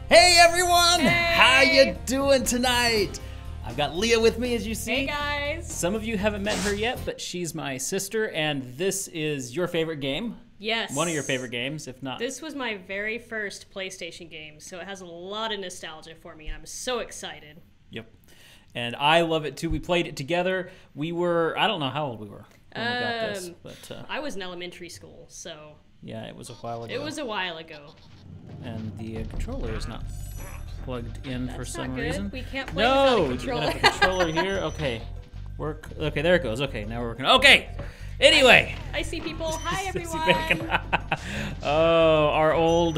Hey everyone! Hey! How you doing tonight? I've got Leah with me, as you see. Hey guys! Some of you haven't met her yet, but she's my sister, and this is your favorite game. Yes. One of your favorite games, if not. This was my very first PlayStation game, so it has a lot of nostalgia for me, and I'm so excited. Yep. And I love it too. We played it together. We were, I don't know how old we were when we got this, but I was in elementary school, so. Yeah, it was a while ago. It was a while ago. And the controller is not plugged in for some not good. reason. We can't play without a controller. No, you have a controller here. Okay, work. Okay, there it goes. Okay, now we're working. Okay. Anyway. I see people. Hi everyone. Oh,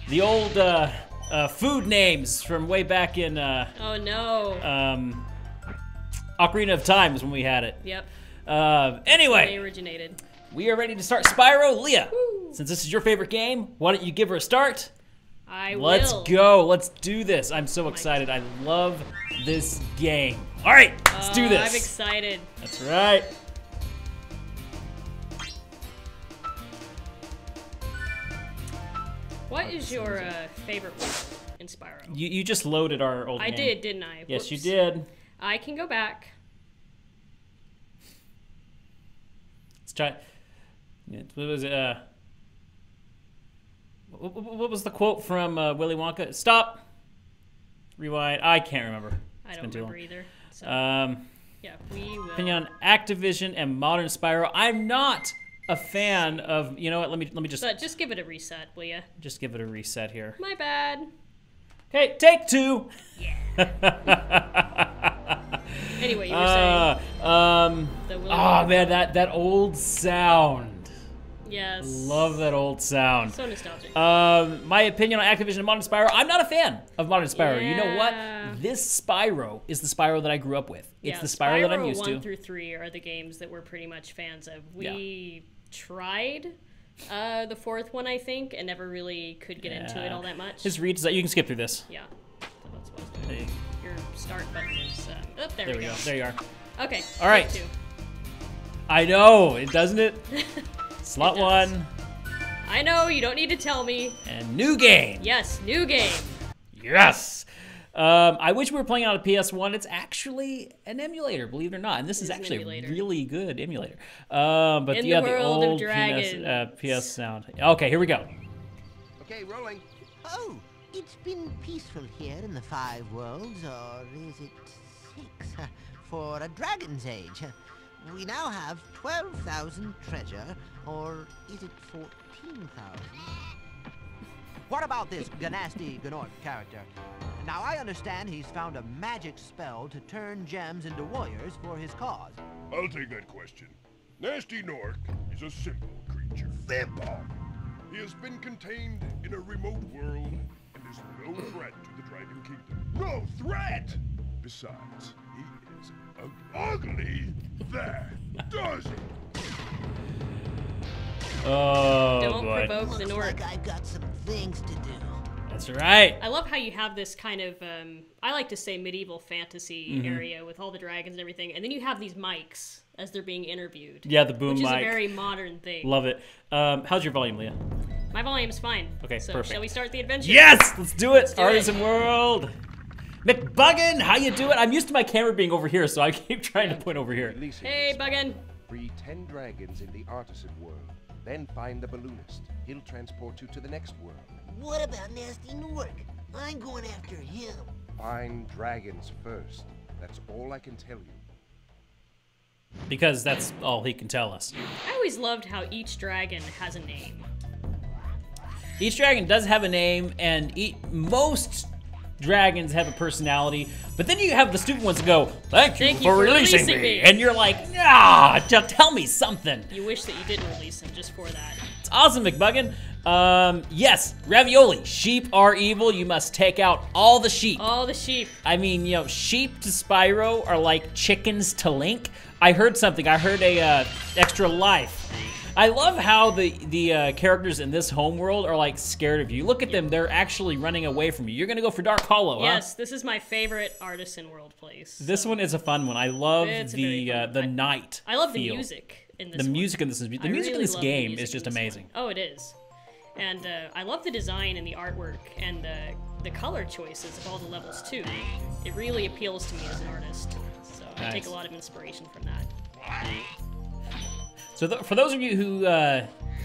the old food names from way back in. Oh no. Ocarina of Time is when we had it. Yep. Anyway. They originated. We are ready to start Spyro. Leah, Woo. since this is your favorite game, why don't you give her a start? I will. Let's go. Let's do this. I'm so excited. I love this game. All right, let's do this. I'm excited. That's right. What is your favorite one in Spyro? You just loaded our old game. I did, didn't I? Yes, Whoops. you did. I can go back. Let's try. What was it? What was the quote from Willy Wonka? Stop. Rewind. I can't remember. I don't remember either. So. Yeah, we will. Opinion on Activision and modern Spyro. I'm not a fan of. You know what? Let me just. But just give it a reset, will ya? Just give it a reset here. My bad. Okay, take two. Yeah. Anyway, you were saying. Oh man, that old sound. Yes. Love that old sound. So nostalgic. My opinion on Activision and Modern Spyro. I'm not a fan of Modern Spyro. Yeah. You know what? This Spyro is the Spyro that I grew up with. It's the Spyro that I'm used to. 1 through 3 are the games that we're pretty much fans of. We tried the 4th one, I think, and never really could get into it all that much. His reach is that you can skip through this. Yeah. So that's what I was doing. Your start button is. Oh, there we go. There you are. Okay. All right. Two. I know, doesn't it? Slot 1. I know, you don't need to tell me. And new game. Yes, new game. Yes. I wish we were playing on a PS1. It's actually an emulator, believe it or not. And this is actually a really good emulator. But In yeah, the the world old of dragons. PS sound. Okay, here we go. Okay, rolling. Oh, it's been peaceful here in the 5 worlds, or is it 6? For a dragon's age. We now have 12,000 treasure, or is it 14,000? What about this Ganasty Gnorc character? Now, I understand he's found a magic spell to turn gems into warriors for his cause. I'll take that question. Nasty Gnorc is a simple creature. Vampire. He has been contained in a remote world and is no threat to the Dragon Kingdom. No threat! Besides, he is ugly. That does it. Oh, Don't boy. provoke the Looks Nork. like I've got some things to do. That's right. I love how you have this kind of, I like to say medieval fantasy area with all the dragons and everything, and then you have these mics as they're being interviewed. Yeah, the boom which mic. Which is a very modern thing. Love it. How's your volume, Leah? My volume's fine. Okay, so perfect. Shall we start the adventure? Yes! Let's do it! do Artisan it. World! McBuggin, how you doing? I'm used to my camera being over here, so I keep trying to point over here. Releasing Hey, this Buggin. Free 10 dragons in the artisan world. Then find the balloonist. He'll transport you to the next world. What about Nasty Nork? I'm going after him. Find dragons first. That's all I can tell you. Because that's all he can tell us. I always loved how each dragon has a name. Each dragon does have a name, and most dragons have a personality, but then you have the stupid ones that go, thank you for releasing me. And you're like, nah, just tell me something. You wish that you didn't release him just for that. It's awesome, McBuggin. Yes, ravioli. Sheep are evil. You must take out all the sheep. All the sheep. I mean, you know, sheep to Spyro are like chickens to Link. I heard something. I heard a extra life. I love how the characters in this homeworld are like scared of you. Look at them; they're actually running away from you. You're gonna go for Dark Hollow, Yes, huh? This is my favorite artisan world place. This one is a fun one. I love It's the night. I love the feel. music in this. The music in this really love the game music is just in this amazing. one. Oh, it is. And I love the design and the artwork and the color choices of all the levels too. It really appeals to me as an artist. So I take a lot of inspiration from that. So for those of you who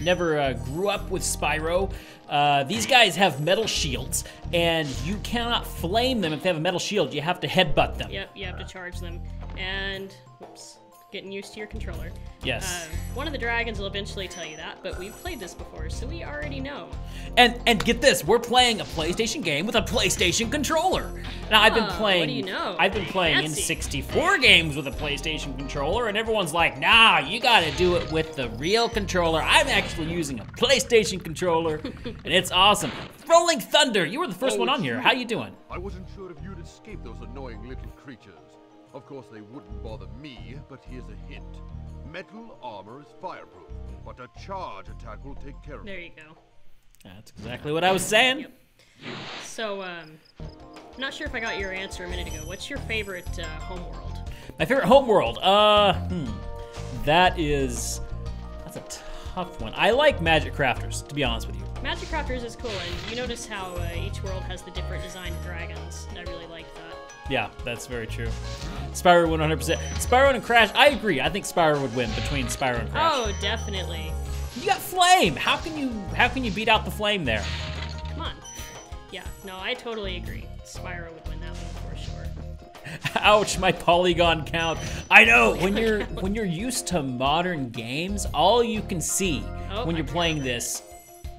never grew up with Spyro, these guys have metal shields, and you cannot flame them if they have a metal shield. You have to headbutt them. Yep, you have to charge them. And, whoops, getting used to your controller. Yes. One of the dragons will eventually tell you that, but we've played this before, so we already know. And get this, we're playing a PlayStation game with a PlayStation controller. Now I've been playing. What do you know? I've been playing Fancy. N64 games with a PlayStation controller, and everyone's like, "Nah, you got to do it with the real controller." I'm actually using a PlayStation controller, and it's awesome. Rolling Thunder, you were the first one on here. How you doing? I wasn't sure if you'd escape those annoying little creatures. Of course, they wouldn't bother me, but here's a hint. Metal armor is fireproof, but a charge attack will take care of it. There you go. That's exactly what I was saying. Yep. So, I'm not sure if I got your answer a minute ago. What's your favorite homeworld? My favorite homeworld, that's a tough one. I like Magic Crafters, to be honest with you. Magic Crafters is cool, and you notice how each world has the different designed dragons. I really like that. Yeah, that's very true. Spyro 100%. Spyro and Crash, I agree. I think Spyro would win between Spyro and Crash. Oh, definitely. You got Flame. How can you beat out the Flame there? Come on. Yeah, no, I totally agree. Spyro would win that one for sure. Ouch, my polygon count. I know, when you're used to modern games, all you can see when you're playing this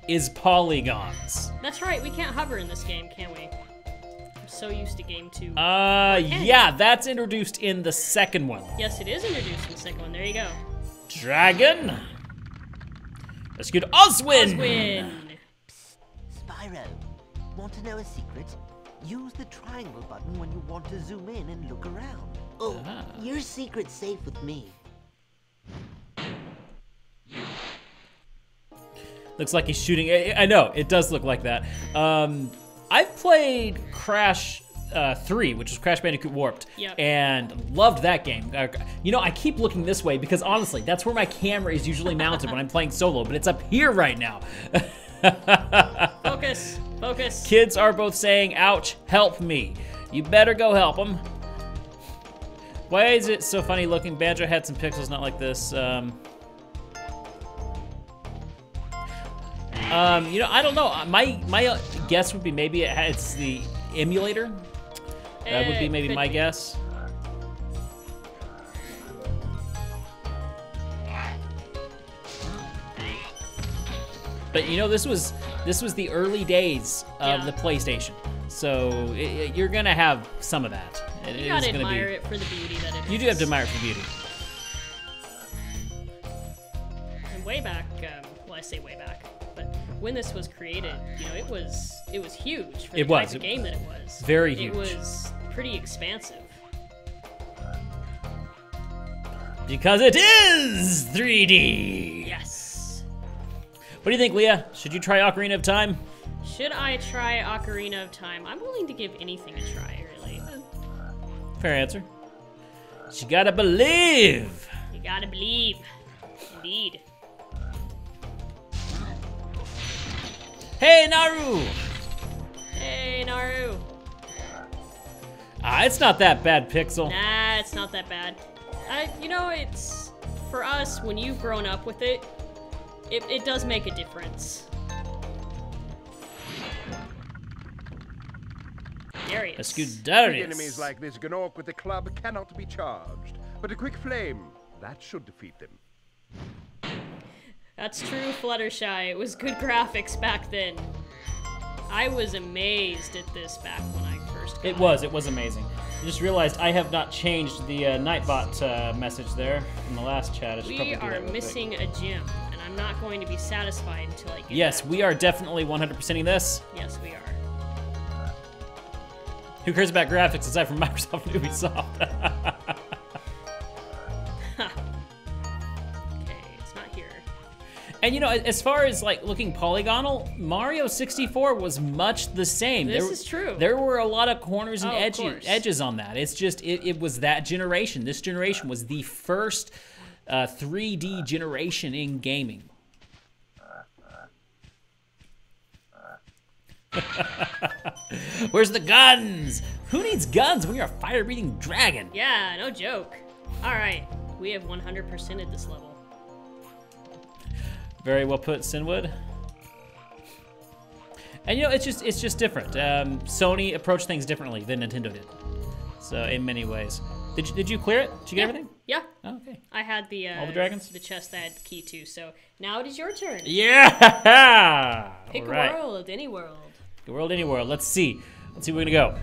is polygons. That's right, we can't hover in this game, can we? I'm so used to game 2. Yeah, that's introduced in the second one. Yes, it is introduced in the second one. There you go. Dragon. Let's get Oswin. Oswin. Spyro, want to know a secret? Use the triangle button when you want to zoom in and look around. Oh, your secret's safe with me. Looks like he's shooting. I know, it does look like that. I've played Crash 3, which is Crash Bandicoot Warped, and loved that game. You know, I keep looking this way because honestly, that's where my camera is usually mounted when I'm playing solo, but it's up here right now. Focus, focus. Kids are both saying, ouch, help me. You better go help them. Why is it so funny looking? Banjo had some pixels not like this. You know, I don't know. My guess would be maybe it's the emulator. That would be maybe my guess. But you know, this was the early days of the PlayStation, so you're gonna have some of that. You gotta admire it for the beauty that it is. You do have to admire it for beauty. And way back, well, I say way back, but when this was created, you know, it was huge for the type of game that it was. Very huge. It was pretty expansive. Because it is 3D. Yes. What do you think, Leah? Should you try Ocarina of Time? Should I try Ocarina of Time? I'm willing to give anything a try, really. Fair answer. You gotta believe. You gotta believe. Indeed. Hey, Naru. Hey, Naru. It's not that bad, Pixel. Nah, it's not that bad. You know, it's, for us, when you've grown up with it, it does make a difference. Darius. The enemies like this Gnorc with the club cannot be charged, but a quick flame, that should defeat them. That's true, Fluttershy. It was good graphics back then. I was amazed at this back when I first got it. It was amazing. I just realized I have not changed the Nightbot message there from the last chat. We are missing a gym, and I'm not going to be satisfied until I get Yes, we are definitely 100%ing this. Yes, we are. Who cares about graphics aside from Microsoft and Ubisoft? Okay, it's not here. And you know, as far as like looking polygonal, Mario 64 was much the same. This is true. There were a lot of corners and edges on that. It's just, it was that generation. This generation was the first 3D generation in gaming. Where's the guns? Who needs guns when you're a fire-breathing dragon? Yeah, no joke. All right, we have 100% at this level. Very well put, Sinwood. And you know, it's just different. Sony approached things differently than Nintendo did. So in many ways. Did you clear it? Did you get everything? Yeah. Oh, okay. I had the all the dragons? the chest that had the key too. So now it is your turn. Yeah. Pick all right. a world, any world. Pick a world, any world. Let's see. Let's see where we're gonna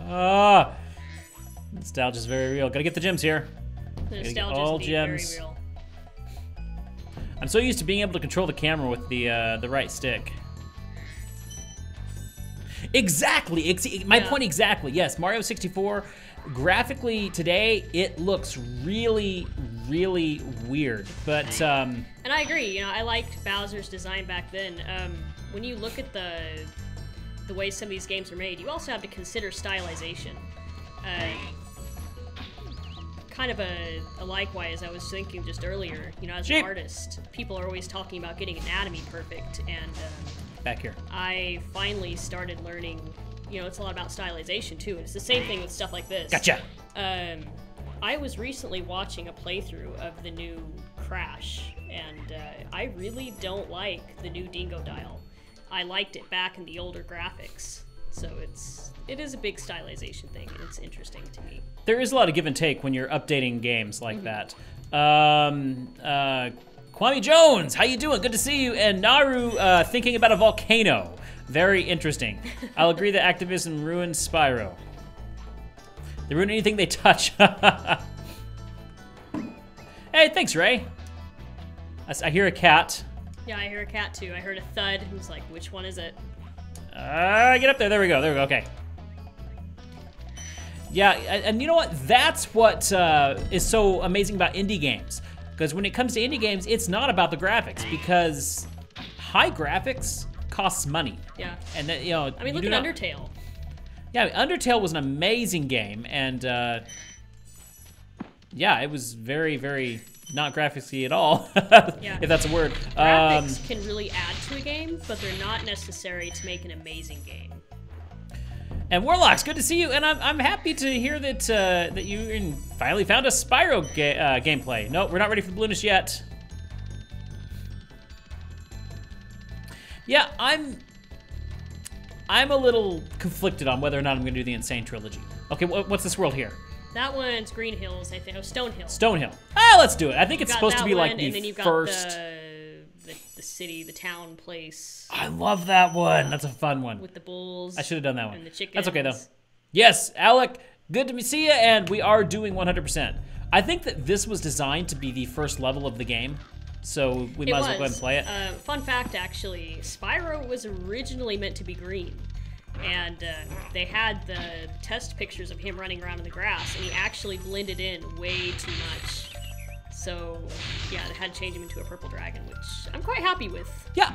go. Nostalgia's very real. Gotta get the gems here. The Gotta get nostalgia all is gems. very real. I'm so used to being able to control the camera with the right stick. Exactly. My point exactly. Yes, Mario 64. Graphically today, it looks really, really weird. But and I agree. You know, I liked Bowser's design back then. When you look at the way some of these games are made, you also have to consider stylization. Kind of a likewise, I was thinking just earlier, you know, as an artist, people are always talking about getting anatomy perfect, and back here, I finally started learning, you know, it's a lot about stylization too, and it's the same thing with stuff like this. Gotcha. I was recently watching a playthrough of the new Crash, and I really don't like the new Dingo Dial. I liked it back in the older graphics, so it is a big stylization thing, and it's interesting to me. There is a lot of give and take when you're updating games like that. Kwame Jones, how you doing? Good to see you. And Naru thinking about a volcano. Very interesting. I'll agree that activism ruined Spyro. They ruin anything they touch. Hey, thanks, Ray. I hear a cat. Yeah, I hear a cat too. I heard a thud. I was like, which one is it? Get up there. There we go. Okay. Yeah, and you know what? That's what is so amazing about indie games. Because when it comes to indie games, it's not about the graphics, because high graphics costs money. Yeah. And that, you know, I mean, look at Undertale. Yeah, Undertale was an amazing game, and yeah, it was very, very not graphicsy at all, yeah. if that's a word. Graphics can really add to a game, but they're not necessary to make an amazing game. And Warlocks, good to see you, and I'm happy to hear that that you finally found a Spyro gameplay. No, we're not ready for the Balloonist yet. Yeah, I'm a little conflicted on whether or not I'm going to do the Insane Trilogy. Okay, what's this world here? That one's Green Hills, I think. Oh, Stone Hill. Stone Hill. Ah, let's do it. I think it's supposed to be like the and then you've got first. The city, the town place. I love that one. That's a fun one. With the bulls. I should have done that one. And the chickens. That's okay though. Yes, Alec, good to see you, and we are doing 100%. I think that this was designed to be the first level of the game, so we might as well go ahead and play it. Fun fact, actually, Spyro was originally meant to be green. And they had the test pictures of him running around in the grass, and he actually blended in way too much. So, yeah, they had to change him into a purple dragon, which I'm quite happy with. Yeah,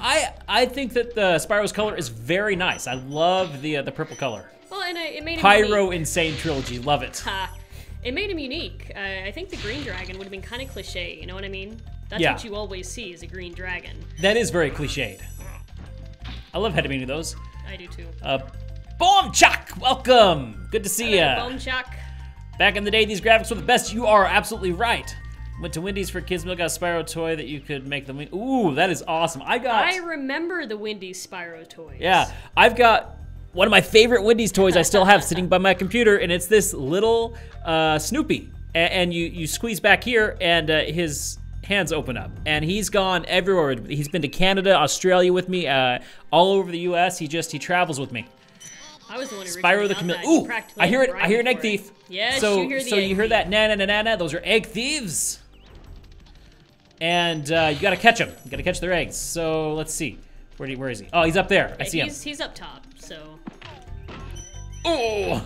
I think that the Spyro's color is very nice. I love the purple color. Well, and it made him Pyro unique. Insane Trilogy, love it. It made him unique. I think the green dragon would have been kind of cliche, you know what I mean? That's what you always see, is a green dragon. That is very cliched. I love heading those. I do too. Boomchuck, welcome. Good to see ya. Boomchuck. Back in the day, these graphics were the best. You are absolutely right. Went to Wendy's for kids' meal, got a Spyro toy that you could make them. Ooh, that is awesome. I remember the Wendy's Spyro toys. Yeah, I've got one of my favorite Wendy's toys I still have sitting by my computer, and it's this little Snoopy. And you squeeze back here, and his hands open up. And he's gone everywhere. He's been to Canada, Australia with me, all over the US. He travels with me. I was the one who Spyro the Chameleon. Ooh, I hear it. I hear an egg thief. Yes, so, you hear the so egg you hear thief. that na-na-na-na-na? Those are egg thieves. And you gotta catch them. You gotta catch their eggs. So let's see. Where is he? Oh, he's up there. I see him. He's up top, so. Oh!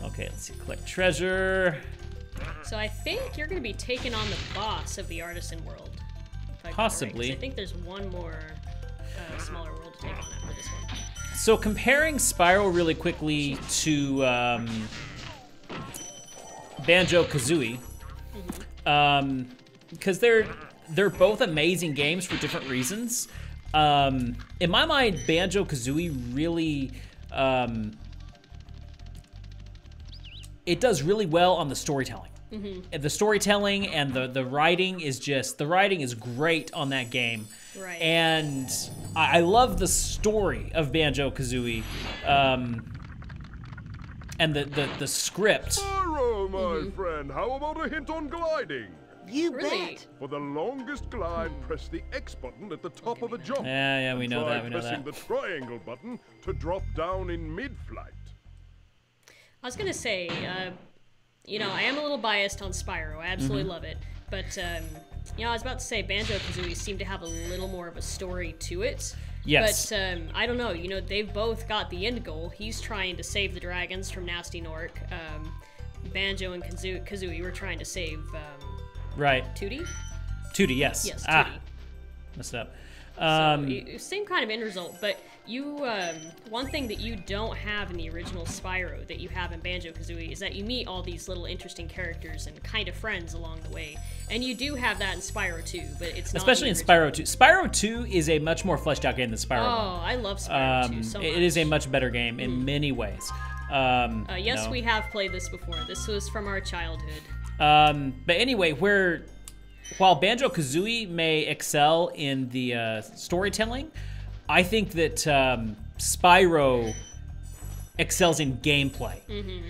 Okay, let's see. Collect treasure. So I think you're gonna be taking on the boss of the Artisan World. Possibly. I think there's one more smaller world to take on after this one. So comparing Spyro really quickly to Banjo-Kazooie, because they're both amazing games for different reasons, in my mind, Banjo-Kazooie really, it does really well on the storytelling. The storytelling and the writing is just, the writing is great on that game. Right. And I love the story of Banjo-Kazooie, and the script. Spyro, my friend, how about a hint on gliding? You Really? bet. For the longest glide, press the X button at the top of a jump. Yeah, we And know try that, we know pressing that. the triangle button to drop down in mid-flight. I was gonna say, you know, I am a little biased on Spyro. I absolutely love it, but you know, I was about to say Banjo-Kazooie seemed to have a little more of a story to it. Yes. But I don't know. You know, they've both got the end goal. He's trying to save the dragons from Nasty Nork. Banjo and Kazooie were trying to save Right. Tootie. Tootie, yes. Yes, Ah, Tootie. messed up. So, same kind of end result, but you, one thing that you don't have in the original Spyro that you have in Banjo-Kazooie is that you meet all these little interesting characters and kind of friends along the way. And you do have that in Spyro 2, but it's not Especially in Spyro 2. Spyro 2 is a much more fleshed out game than Spyro 1. Oh, I love Spyro 2 so much. It is a much better game in many ways. Yes, no. we have played this before. This was from our childhood. But anyway, while Banjo-Kazooie may excel in the storytelling, I think that Spyro excels in gameplay.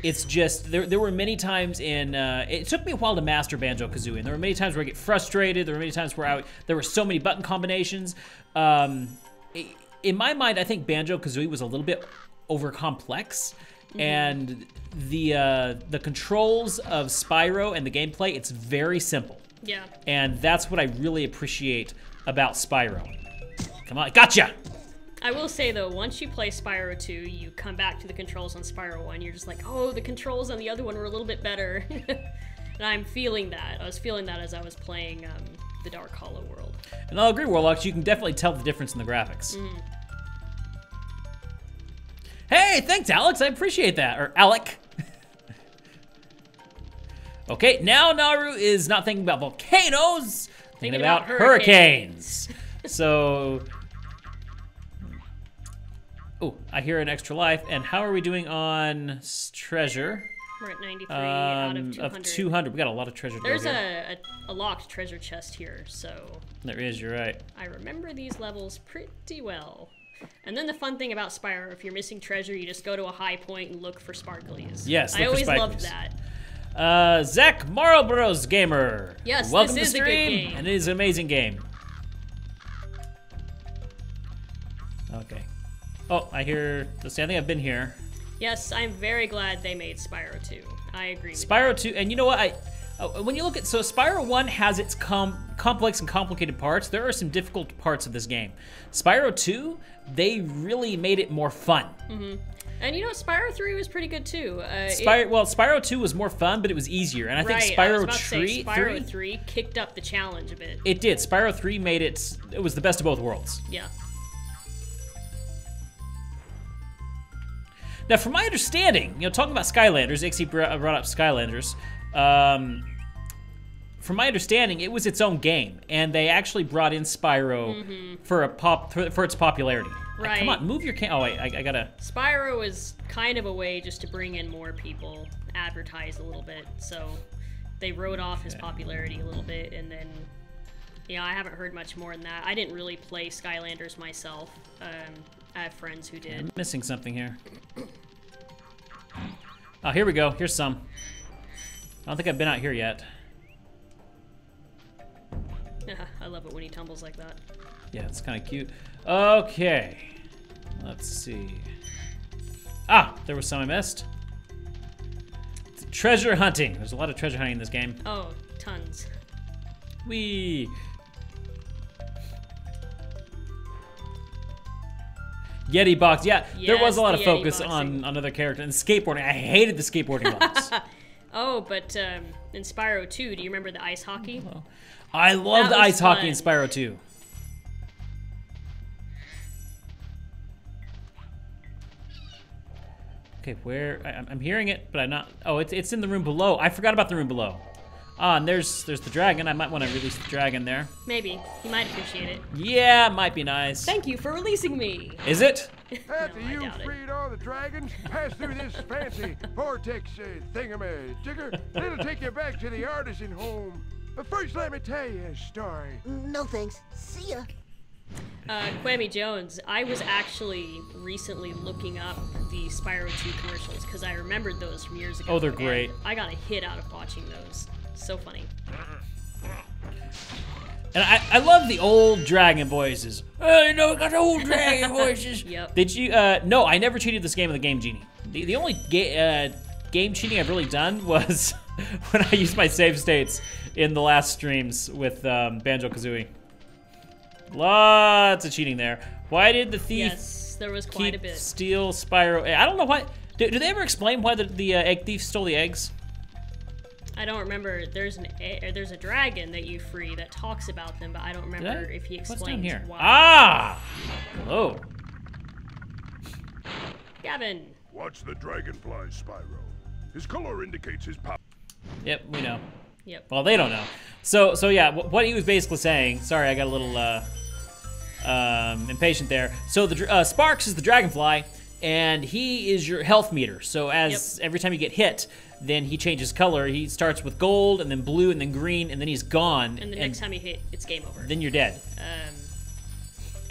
It's just, there were many times it took me a while to master Banjo-Kazooie, and there were many times where I get frustrated, there were many times where there were so many button combinations. In my mind, I think Banjo-Kazooie was a little bit over-complex, and the controls of Spyro and the gameplay, it's very simple. Yeah. And that's what I really appreciate about Spyro. Come on, gotcha! I will say though, once you play Spyro 2, you come back to the controls on Spyro 1, you're just like, oh, the controls on the other one were a little bit better. And I'm feeling that. I was feeling that as I was playing the Dark Hollow world. And I'll agree, Warlocks, you can definitely tell the difference in the graphics. Hey, thanks, Alex. I appreciate that. Or Alec. Okay, now Naru is not thinking about volcanoes, thinking about hurricanes. So, oh, I hear an extra life. And how are we doing on treasure? We're at 93 out of 200. Of 200. We got a lot of treasure. There's a locked treasure chest here, so... There is, you're right. I remember these levels pretty well. And then the fun thing about Spyro, if you're missing treasure, you just go to a high point and look for sparklies. Yes, I look for always loved sparklies. that. Zach Marlborough's Gamer. Yes, welcome this to is a good stream, game. and it is an amazing game. Okay. Oh, I hear. Let's see, I think I've been here. Yes, I'm very glad they made Spyro 2. I agree with Spyro 2, and you know what? When you look at, so Spyro 1 has its complex and complicated parts. There are some difficult parts of this game. Spyro 2, they really made it more fun. And you know, Spyro 3 was pretty good too. Spyro 2 was more fun, but it was easier. And I think Spyro 3 kicked up the challenge a bit. It did. Spyro 3 made it was the best of both worlds. Yeah. Now, from my understanding, you know, talking about Skylanders, Ixie brought up Skylanders. From my understanding, it was its own game, and they actually brought in Spyro for its popularity. Right. Come on, move your Oh wait, I gotta. Spyro was kind of a way just to bring in more people, advertise a little bit. So they wrote off his popularity a little bit, and then, you know, I haven't heard much more than that. I didn't really play Skylanders myself. I have friends who did. I'm missing something here. Oh, here we go. Here's some. I don't think I've been out here yet. I love it when he tumbles like that. Yeah, it's kind of cute. Okay. Let's see. Ah, there was some I missed. Treasure hunting. There's a lot of treasure hunting in this game. Oh, tons. Whee! Yeti box. Yeah, there was Yes, a lot the of Yeti focus boxing. on other characters. And skateboarding. I hated the skateboarding levels. Oh, but in Spyro 2, do you remember the ice hockey? I love That the was ice hockey in fun. Spyro 2. Okay, where? I'm hearing it, but I'm not. Oh, it's in the room below. I forgot about the room below. Ah, and there's the dragon. I might want to release the dragon there. Maybe. He might appreciate it. Yeah, might be nice. Thank you for releasing me. Is it? After No, I you doubt it. freed all the dragons, pass through this fancy vortex thingamajigger. It'll take you back to the artisan home. But first, let me tell you a story. No thanks. See ya. Kwame Jones, I was actually recently looking up the Spyro 2 commercials because I remembered those from years ago. Oh, they're and great. I got a hit out of watching those. So funny. And I love the old dragon voices. Oh, you know, I got old dragon voices. Yep. Did you? No, I never cheated this game with the Game Genie. The only game cheating I've really done was when I used my save states in the last streams with Banjo-Kazooie. Lots of cheating there. Why did the thief Yes, there was quite a bit. steal Spyro? I don't know why. Do they ever explain why the egg thief stole the eggs? I don't remember. There's a dragon that you free that talks about them, but I don't remember if he What's down explains here? why. Ah! Hello. Gavin. Watch the dragonfly, Spyro. His color indicates his power. Yep, we know. Yep. Well, they don't know. So yeah, what he was basically saying. Sorry, I got a little impatient there. So the Sparks is the dragonfly, and he is your health meter. So as every time you get hit, then he changes color. He starts with gold, and then blue, and then green, and then he's gone. And the next time you hit, it's game over. Then you're dead.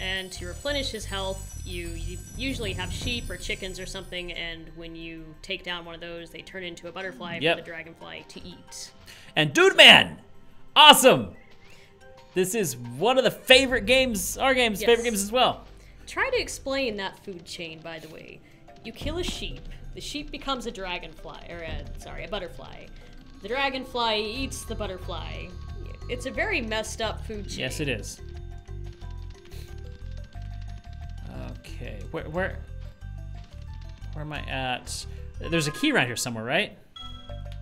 And to replenish his health, you usually have sheep or chickens or something, and when you take down one of those, they turn into a butterfly for the dragonfly to eat. And Dude Man, awesome! This is one of the favorite games, our games, favorite games as well. Try to explain that food chain, by the way. You kill a sheep, the sheep becomes a dragonfly, or a butterfly. The dragonfly eats the butterfly. It's a very messed up food chain. Yes, it is. Okay, where am I at? There's a key around here somewhere, right?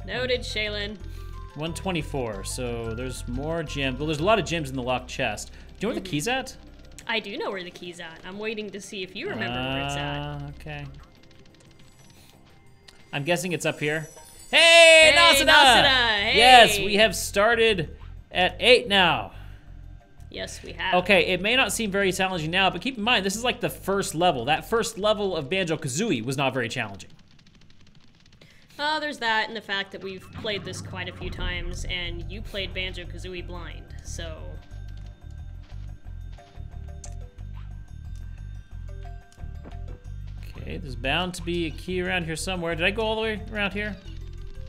Noted, Shaylin. 124, so there's more gems. Well, there's a lot of gems in the locked chest. Do you know where the key's at? I do know where the key's at. I'm waiting to see if you remember where it's at. Okay. I'm guessing it's up here. Hey, Nasada! Hey! Yes, we have started at 8 now. Yes, we have. Okay, it may not seem very challenging now, but keep in mind, this is like the first level. That first level of Banjo-Kazooie was not very challenging. There's that and the fact that we've played this quite a few times, and you played Banjo-Kazooie blind, so... Okay, there's bound to be a key around here somewhere. Did I go all the way around here?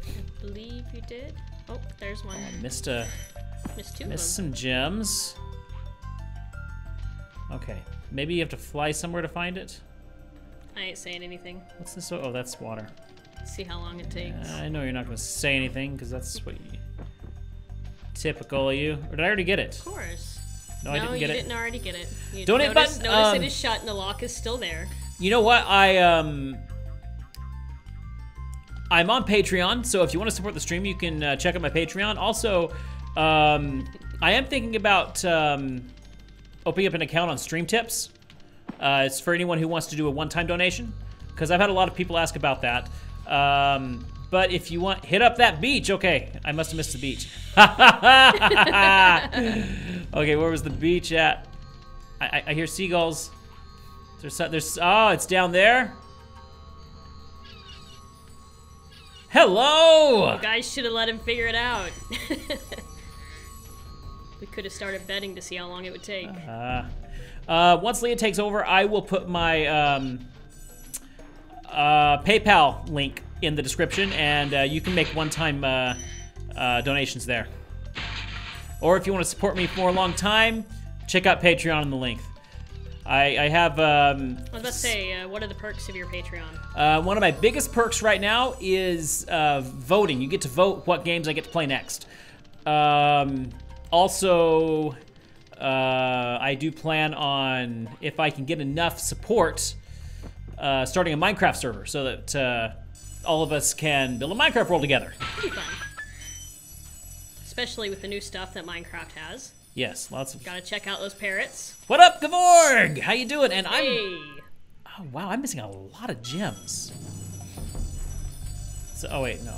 I believe you did. Oh, there's one. Missed two of them. some gems. Okay, maybe you have to fly somewhere to find it? I ain't saying anything. What's this? Oh, that's water. See how long it takes. I know you're not going to say anything, because that's what you... Typical of you. Or did I already get it? Of course. No, I didn't get it. No, you didn't already get it. You Donate button. Notice it is shut and the lock is still there. You know what? I'm on Patreon, so if you want to support the stream, you can check out my Patreon. Also, I am thinking about opening up an account on Stream Tips. It's for anyone who wants to do a one-time donation, because I've had a lot of people ask about that. But if you want, hit up that beach. Okay, I must have missed the beach. Okay, where was the beach at? I hear seagulls. Oh, it's down there. Hello! You guys should have let him figure it out. We could have started betting to see how long it would take. Once Leah takes over, I will put my PayPal link in the description, and you can make one-time donations there. Or if you want to support me for a long time, check out Patreon in the link. I have... I was about to say, what are the perks of your Patreon? One of my biggest perks right now is voting. You get to vote what games I get to play next. Also, I do plan on, if I can get enough support, starting a Minecraft server so that all of us can build a Minecraft world together. Pretty fun. Especially with the new stuff that Minecraft has. Yes, lots of... Gotta check out those parrots. What up, Gavorg? How you doing? And Hey! Oh, wow, I'm missing a lot of gems. So, oh, wait, no.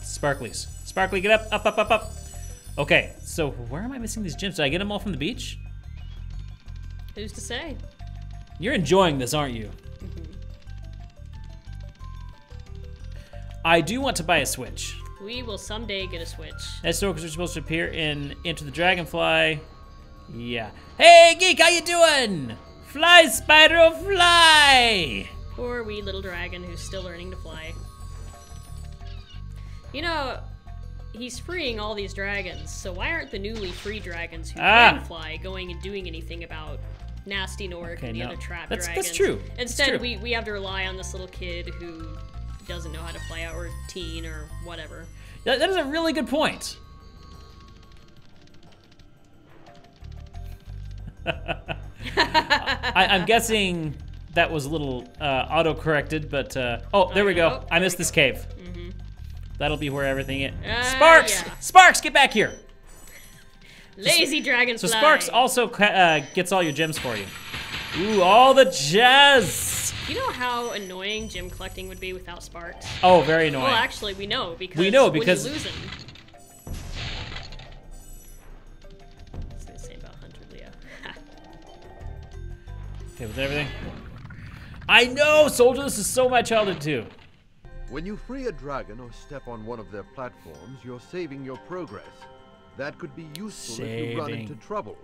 Sparklies. Sparkly, get up, up, up, up, up. Okay, so where am I missing these gems? Did I get them all from the beach? Who's to say? You're enjoying this, aren't you? I do want to buy a Switch. We will someday get a Switch. That storks are supposed to appear in Enter the Dragonfly. Yeah. Hey, Geek, how you doing? Fly, Spyro, fly! Poor wee little dragon who's still learning to fly. You know, he's freeing all these dragons, so why aren't the newly free dragons who can fly going and doing anything about Nasty Nork and the other trap dragons? That's true. Instead, that's true. we have to rely on this little kid who doesn't know how to fly out, or teen, or whatever. That is a really good point. I'm guessing that was a little auto-corrected, but oh, there we go. I missed this cave. That'll be where everything is. Sparks! Yeah. Sparks, get back here! Lazy dragonfly. So Sparks also gets all your gems for you. Ooh, all the jazz! You know how annoying gem collecting would be without Sparks? Oh, very annoying. Well, actually, we know because when you lose him. What's the same about Hunter Leo? Okay, with everything. I know, Soldier, this is so my childhood too. When you free a dragon or step on one of their platforms, you're saving your progress. That could be useful if you run into trouble.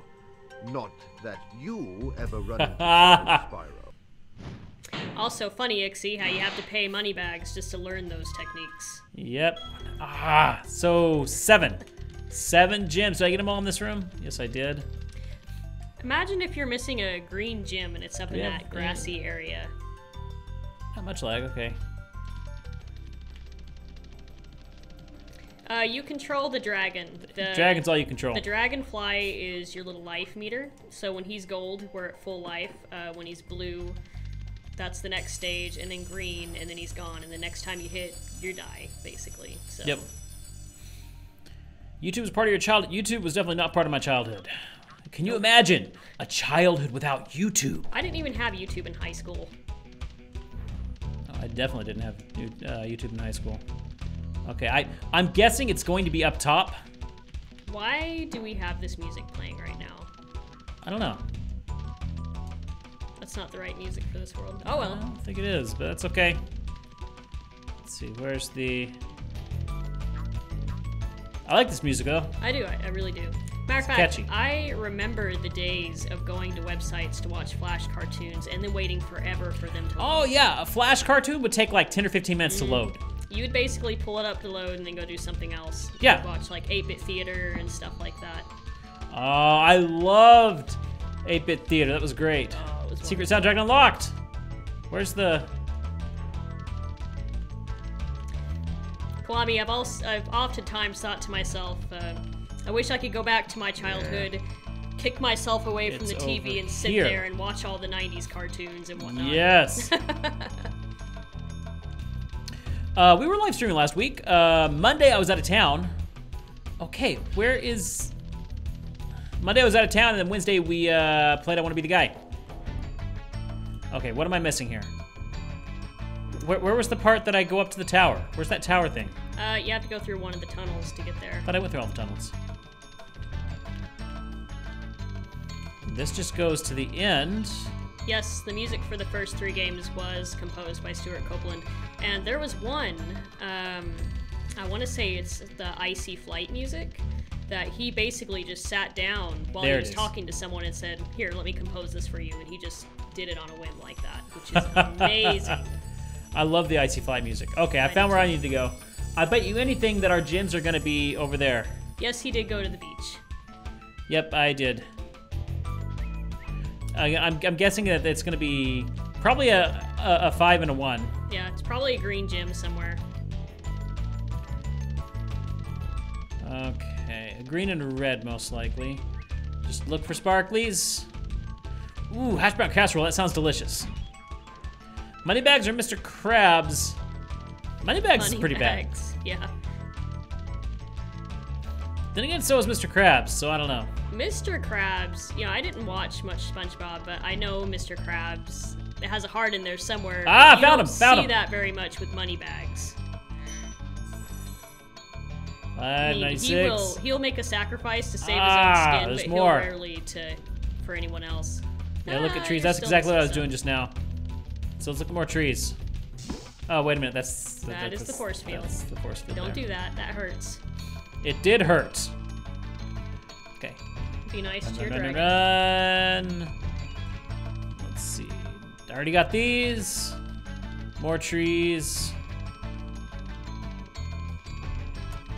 Not that you ever run into trouble, Spyro. Also, funny, Ixie, how you have to pay money bags just to learn those techniques. Yep. So 7 gems. Did I get them all in this room? Yes, I did. Imagine if you're missing a green gem and it's up in that grassy area. Not much lag, okay. You control the dragon. The Dragon's all you control. The dragonfly is your little life meter. So when he's gold, we're at full life. When he's blue, that's the next stage, and then green, and then he's gone. And the next time you hit, you die, basically. So. Yep. YouTube was part of your childhood. YouTube was definitely not part of my childhood. Can you imagine a childhood without YouTube? I didn't even have YouTube in high school. Oh, I definitely didn't have YouTube in high school. Okay, I'm guessing it's going to be up top. Why do we have this music playing right now? I don't know. That's not the right music for this world. Oh well. I don't think it is, but that's okay. Let's see, where's the... I like this music though. I do, I really do. Matter of fact, catchy. I remember the days of going to websites to watch Flash cartoons and then waiting forever for them to load. Oh yeah, a Flash cartoon would take like 10 or 15 minutes to load. You would basically pull it up to load and then go do something else. Yeah. You'd watch like 8-Bit Theater and stuff like that. Oh, I loved 8-Bit Theater. That was great. Oh, it was Secret soundtrack unlocked. Where's the... Kwame, I've oftentimes thought to myself, I wish I could go back to my childhood, kick myself away from the TV and sit there and watch all the 90s cartoons and whatnot. Yes. We were live streaming last week. Monday I was out of town. Okay, where is... Monday I was out of town, and then Wednesday we played I Want to Be the Guy. Okay, what am I missing here? Where was the part that I go up to the tower? Where's that tower thing? You have to go through one of the tunnels to get there. I thought I went through all the tunnels. This just goes to the end. Yes, the music for the first 3 games was composed by Stuart Copeland. And there was one, I want to say it's the Icy Flight music, that he basically just sat down while he was talking to someone and said, here, let me compose this for you. And he just did it on a whim like that, which is amazing. I love the Icy Flight music. Okay, I found where I need to go. I bet you anything that our gyms are going to be over there. Yes, he did go to the beach. Yep, I did. I'm guessing that it's going to be probably a 5 and a 1. Yeah, it's probably a green gym somewhere. Okay, a green and a red most likely. Just look for sparklies. Ooh, hash brown casserole, that sounds delicious. Moneybags or Mr. Krabs? Moneybags is pretty bad. Yeah. Then again, so is Mr. Krabs, so I don't know. Mr. Krabs, you know, I didn't watch much SpongeBob, but I know Mr. Krabs. It has a heart in there somewhere. Ah, you found don't him, found see him. that very much with Moneybags. I mean, 96. he'll make a sacrifice to save his own skin, there's but more. he'll rarely for anyone else. Yeah, look at trees. you're That's still exactly what I was missing doing just now. So let's look at more trees. Oh, wait a minute. That is the force field. That's the force field. Don't there. do that. That hurts. It did hurt. Okay. Be nice to your Run, dragon. run. Let's see. I already got these. More trees.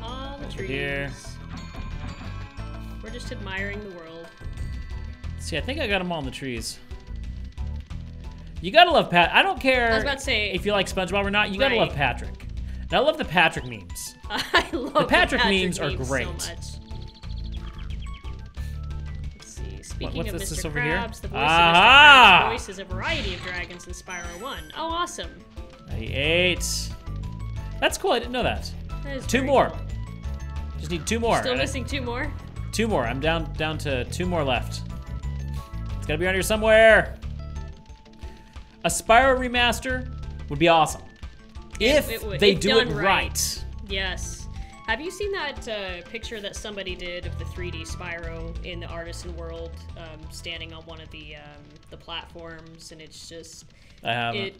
All the Over trees. here. We're just admiring the world. See, I think I got them all in the trees. You gotta love Pat. I don't care I was about to say, if you like SpongeBob or not. You gotta right. love Patrick. And I love the Patrick memes. I love The Patrick memes are great. So much. Let's see. Speaking what's of this Mr. over here? Krabs, the voice Aha! of Mr. Krabs voices a variety of dragons in Spyro 1. Oh, awesome. 98. That's cool. I didn't know that. That is Two very more. cool. Just need 2 more. Still And missing 2 more? 2 more. I'm down to 2 more left. It's gotta be around here somewhere. A Spyro remaster would be awesome. If It would. they If do done it right. Yes. Have you seen that picture that somebody did of the 3D Spyro in the Artisan World, standing on one of the platforms, and it's just I haven't.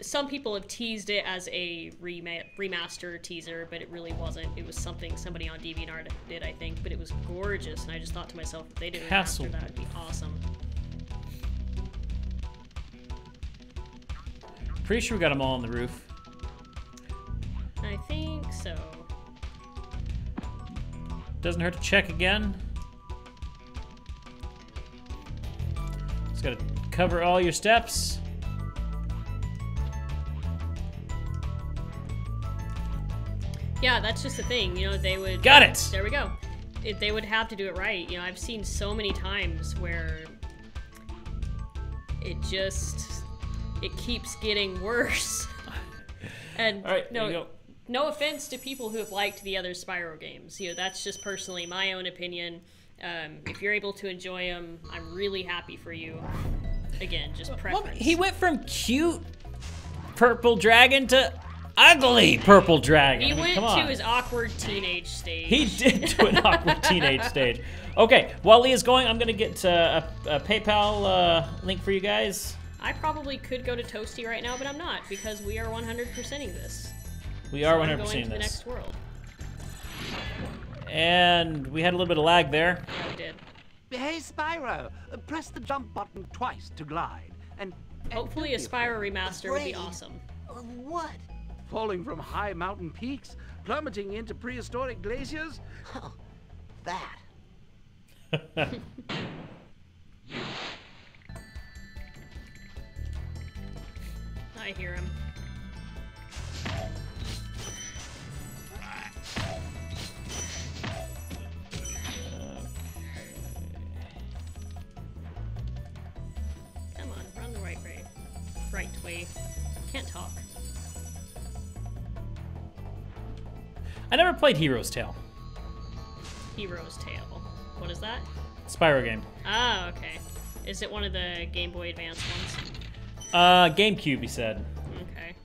Some people have teased it as a remaster teaser, but it really wasn't. It was something somebody on DeviantArt did, I think, but it was gorgeous, and I just thought to myself, if they did a Castle. remaster, that would be awesome. Pretty sure we got them all on the roof. I think so. Doesn't hurt to check again. Just gotta cover all your steps. Yeah, that's just the thing. You know, they would... Got it! There we go. They would have to do it right. You know, I've seen so many times where it keeps getting worse. And All right, there you go. no offense to people who have liked the other Spyro games. You know, that's just personally my own opinion. If you're able to enjoy them, I'm really happy for you. Again, just preference. He went from cute purple dragon to ugly purple dragon. He I mean, went come to on. his awkward teenage stage. He did do an awkward teenage stage. Okay, while Leah's going, I'm gonna get a PayPal link for you guys. I probably could go to Toasty right now, but I'm not, because we are 100%ing this. We are So I'm 100%ing going to the this. next world. And we had a little bit of lag there. Yeah, we did. Hey, Spyro, press the jump button twice to glide. And Hopefully a don't be Spyro remaster would be Afraid? awesome. Of what? falling from high mountain peaks, plummeting into prehistoric glaciers. Oh, that. I hear him. Come on, run the right way. Right way. Can't talk. I never played Hero's Tale. Hero's Tale. What is that? Spyro game. Ah, okay. Is it one of the Game Boy Advance ones? GameCube, he said. Okay.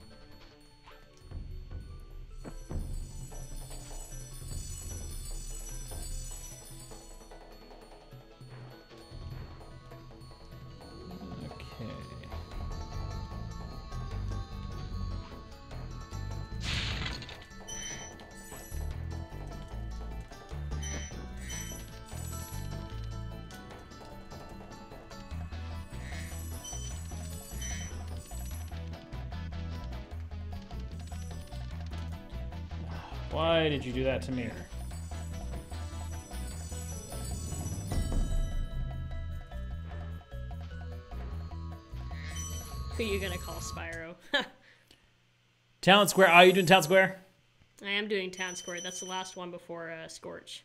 Okay. Why did you do that to me? Who are you gonna call Spyro? Town Square. Are you doing Town Square? I am doing Town Square. That's the last one before Scorch.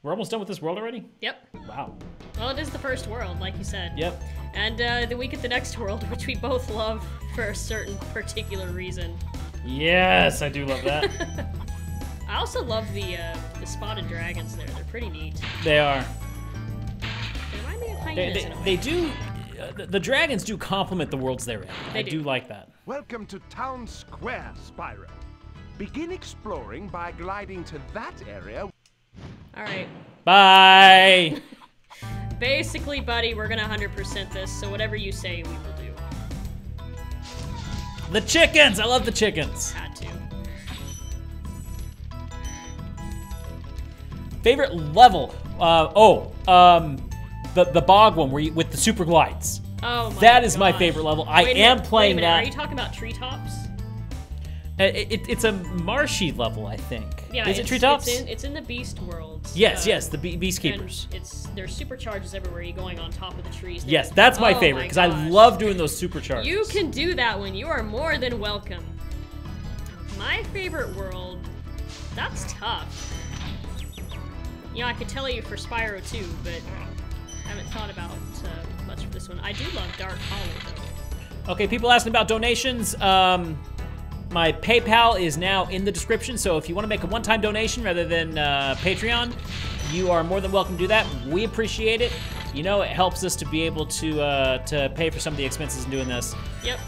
We're almost done with this world already? Yep. Wow. Well, it is the first world, like you said. Yep. And then we get the next world, which we both love for a certain particular reason. Yes, I do love that. I also love the spotted dragons there. They're pretty neat. They are. They remind me of hyenas in a way. They do. The dragons do complement the worlds they're in. They I do like that. Welcome to Town Square, Spyro. Begin exploring by gliding to that area. All right. Bye. Basically, buddy, we're gonna 100% this, so whatever you say, we will do. The chickens. I love the chickens. Had to. Favorite level? The bog one where you, with the super glides. Oh my That is my gosh. favorite level. I Wait a am minute, playing wait a minute. that. Are you talking about treetops? It's a marshy level, I think. Yeah, is it treetops? It's in the beast worlds. Yes, yes, the beast keepers. And there's supercharges everywhere. You're going on top of the trees. Yes, that's my Oh favorite because I gosh. love doing those supercharges. You can do that one. You are more than welcome. My favorite world. That's tough. You know, I could tell you for Spyro too, but I haven't thought about much for this one. I do love Dark Hollow though. Okay, people asking about donations. My PayPal is now in the description, so if you want to make a one-time donation rather than Patreon, you are more than welcome to do that. We appreciate it. You know, it helps us to be able to pay for some of the expenses in doing this. Yep.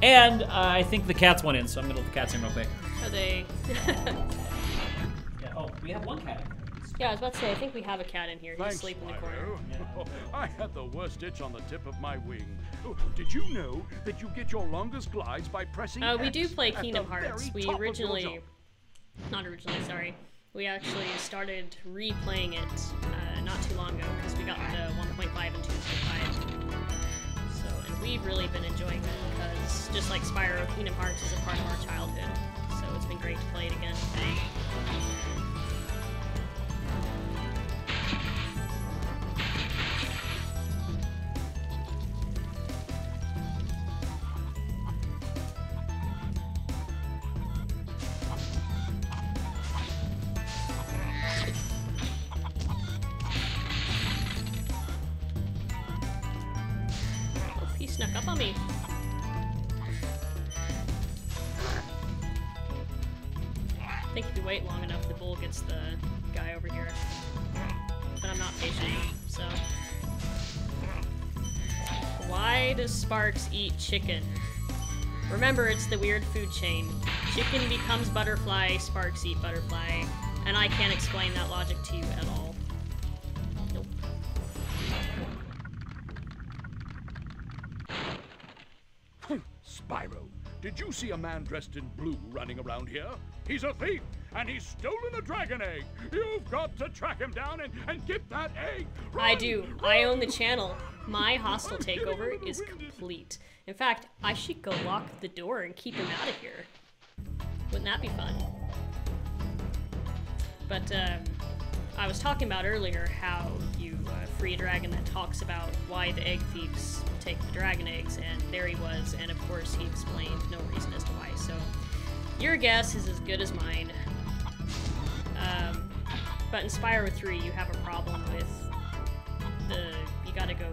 And I think the cats went in, so I'm gonna let the cats in real quick. Are they? Yeah, oh, we have one cat. Yeah, I was about to say, I think we have a cat in here. He's Thanks, asleep in the corner. Spyro. I had the worst itch on the tip of my wing. Oh, did you know that you get your longest glides by pressing We do X play at the Kingdom Hearts. very We top of your originally, jump? not originally, sorry. We actually started replaying it not too long ago because we got the 1.5 and 2.5. So, and we've really been enjoying it because just like Spyro, Kingdom Hearts is a part of our childhood. So it's been great to play it again. Oh, he snuck up on me. I think if you wait long enough, the bull gets the guy over here. But I'm not patient enough, so. Why does Sparks eat chicken? Remember, it's the weird food chain. Chicken becomes butterfly, Sparks eat butterfly, and I can't explain that logic to you at all. Nope. Spyro, did you see a man dressed in blue running around here? He's a thief, and he's stolen a dragon egg. You've got to track him down and get that egg. I do. I own the channel. My hostile takeover is complete. In fact, I should go lock the door and keep him out of here. Wouldn't that be fun? But I was talking about earlier how you free a dragon that talks about why the egg thieves take the dragon eggs, and there he was, and of course he explained no reason as to why. So your guess is as good as mine. But in Spyro 3, you have a problem with you gotta go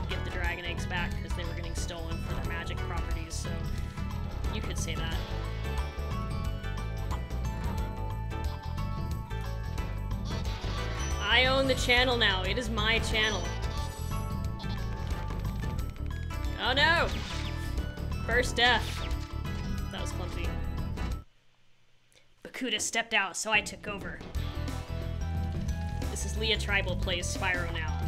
get the dragon eggs back because they were getting stolen for their magic properties, so you could say that. I own the channel now. It is my channel. Oh no! First death. That was clumsy. Bakuda stepped out, so I took over. This is Leah Tribal plays Spyro now.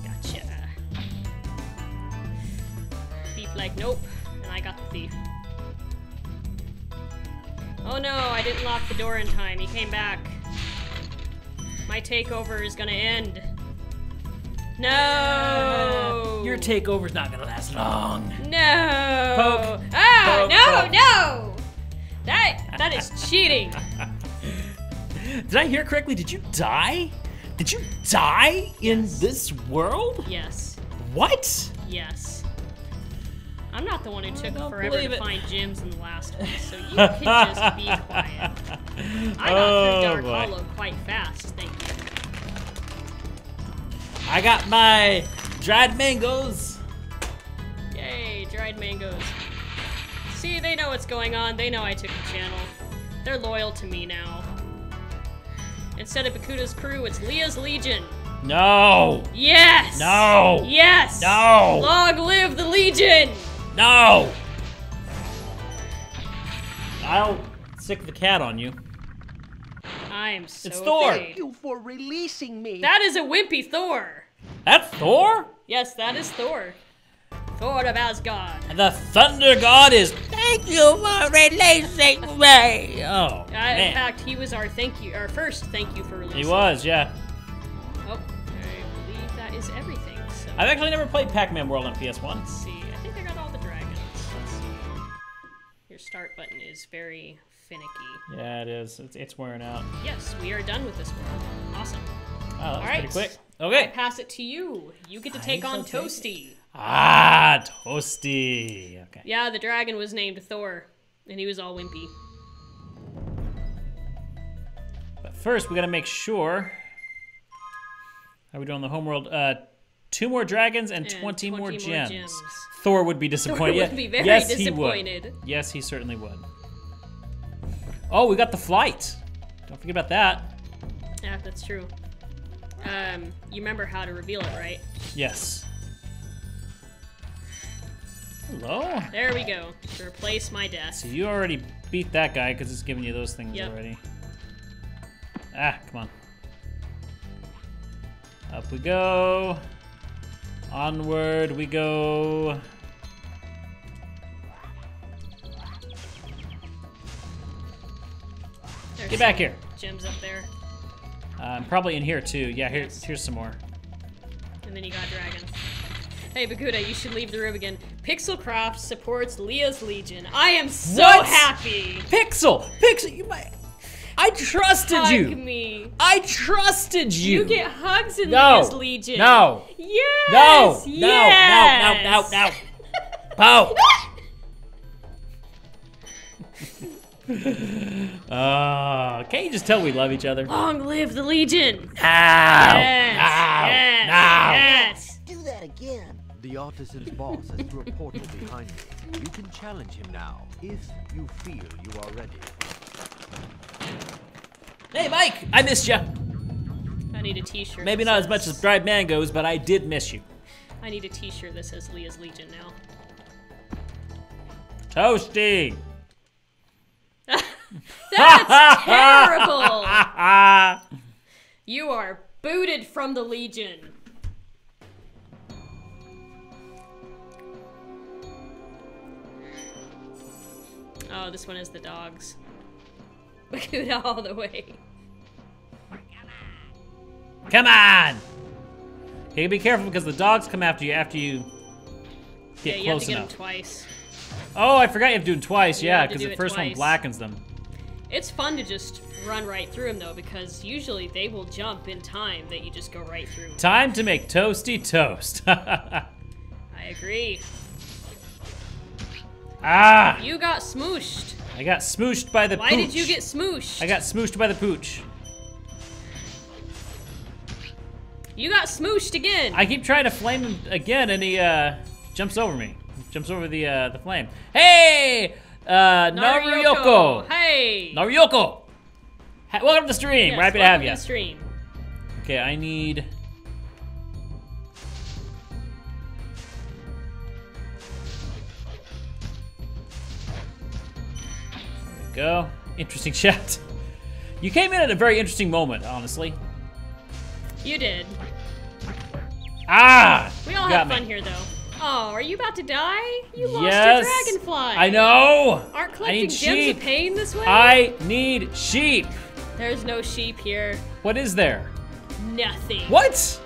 Gotcha. Thief like, nope. And I got the thief. Oh no, I didn't lock the door in time. He came back. My takeover is gonna end. No! Your takeover's not gonna last long. No! Poke. Ah! Poke, No! poke. No! That is cheating. Did I hear correctly? Did you die? Did you die in Yes. this world? Yes. What? Yes. I'm not the one who took don't forever believe to it. find gems in the last one, so you can just be quiet. I got through Dark boy. Hollow quite fast, thank you. I got my dried mangoes. Yay, dried mangoes. See, they know what's going on. They know I took the channel. They're loyal to me now. Instead of Bakuta's crew, it's Leah's Legion. No. Yes. No. Yes. No. Long live the Legion. No. I'll sick the cat on you. I'm so It's Thor. afraid. You for releasing me. That is a wimpy Thor. That's Thor? Yes, that is Thor. Thor of Asgard. The Thunder God is thank you for releasing me. Oh, man. In fact, he was our first thank you for releasing. He was, yeah. Oh, I believe that is everything. So I've actually never played Pac-Man World on PS1. let's see. I think I got all the dragons. Let's see. Your start button is very finicky. Yeah, it is. It's wearing out. Yes, we are done with this world. Awesome. Oh, that was All right. pretty quick. I Okay. pass it to you. You get to take I on shall take Toasty. Ah, Toasty. Okay. Yeah, the dragon was named Thor, and he was all wimpy. But first, we gotta make sure. How are we doing on the homeworld? 2 more dragons and 20 more gems. Thor would be disappointed. Thor would be very yes, disappointed. He would. Yes, he certainly would. Oh, we got the flight. Don't forget about that. Yeah, that's true. You remember how to reveal it, right? Yes. Hello? There we go. To replace my death. So you already beat that guy because it's giving you those things Yep. already. Ah, come on. Up we go. Onward we go. There's Get back some here. Gems up there. Probably in here too. Yeah, Yes. here's some more. And then you got dragon. Hey, Bakuda, you should leave the room again. Pixelcraft supports Leah's Legion. I am so What? happy. Pixel, you might. I trusted Hug you. me. I trusted you. You get hugs in No. Leah's Legion. No. Yes. No. Yes. No. Pow. Can't you just tell we love each other? Long live the Legion. Ow. Yes. Ow. Yes. Ow. Yes. Do that again. The artisan's boss has threw a portal behind me. You can challenge him now, if you feel you are ready. Hey, Mike, I missed you. I need a t-shirt. Maybe that not as says- much as dried mangoes, but I did miss you. I need a t-shirt that says Leah's Legion now. Toasty. That's terrible! You are booted from the Legion. Oh, this one is the dogs. Bakuda all the way. Come on. Okay, be careful because the dogs come after you get Yeah, you have close to get them enough. twice. Oh, I forgot you have to do it twice. You Yeah, have to because do the it first one twice. blackens them. It's fun to just run right through them though, because usually they will jump in time that you just go right through. Time to make toasty toast. I agree. Ah! You got smooshed. I got smooshed by the Why pooch. did you get smooshed? I got smooshed by the pooch. You got smooshed again. I keep trying to flame him again, and he jumps over me. Jumps over the flame. Hey, Naruyoko. Hey. Naruyoko. Welcome to the stream. Yes, We're happy to have welcome you. to the stream. Okay, I need. There we go. Interesting chat. You came in at a very interesting moment, honestly. You did. Ah! We all got have me. fun here, though. Oh, are you about to die? You lost Yes, your dragonfly. I know. Aren't I collecting need gems sheep. a pain this way? I need sheep. There's no sheep here. What is there? Nothing. What?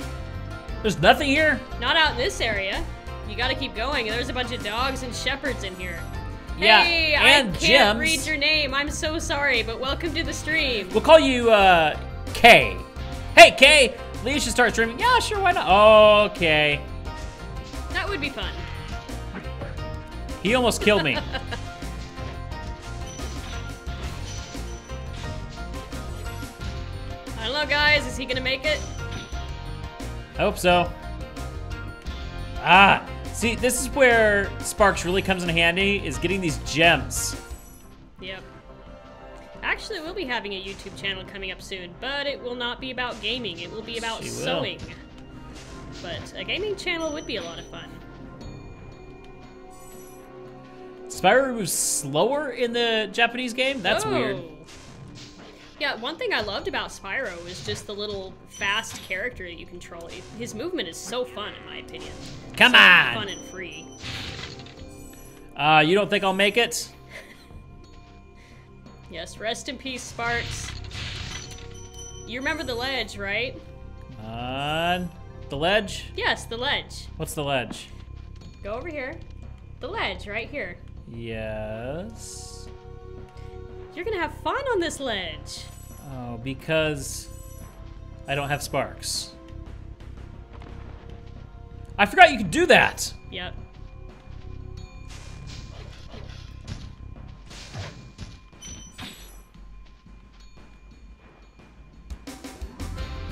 There's nothing here? Not out in this area. You gotta keep going. There's a bunch of dogs and shepherds in here. Yeah, Hey, and I can't gems. read your name. I'm so sorry, but welcome to the stream. We'll call you, Kay. Hey, Kay. Lee should start streaming. Yeah, sure, why not? Okay. That would be fun. He almost killed me. I don't know, guys. Is he gonna make it? I hope so. Ah, see, this is where Sparks really comes in handy, is getting these gems. Yep. actually will be having a YouTube channel coming up soon, but it will not be about gaming. It will be about She will. sewing. But a gaming channel would be a lot of fun. Spyro moves slower in the Japanese game? That's weird. Yeah, one thing I loved about Spyro is just the little fast character that you control. His movement is so fun, in my opinion. Come so on! Fun and free. You don't think I'll make it? Yes, rest in peace, Sparks. You remember the ledge, right? Come on. The ledge? Yes, the ledge. What's the ledge? Go over here. The ledge, right here. Yes. You're gonna have fun on this ledge. Oh, because I don't have sparks. I forgot you could do that. Yep.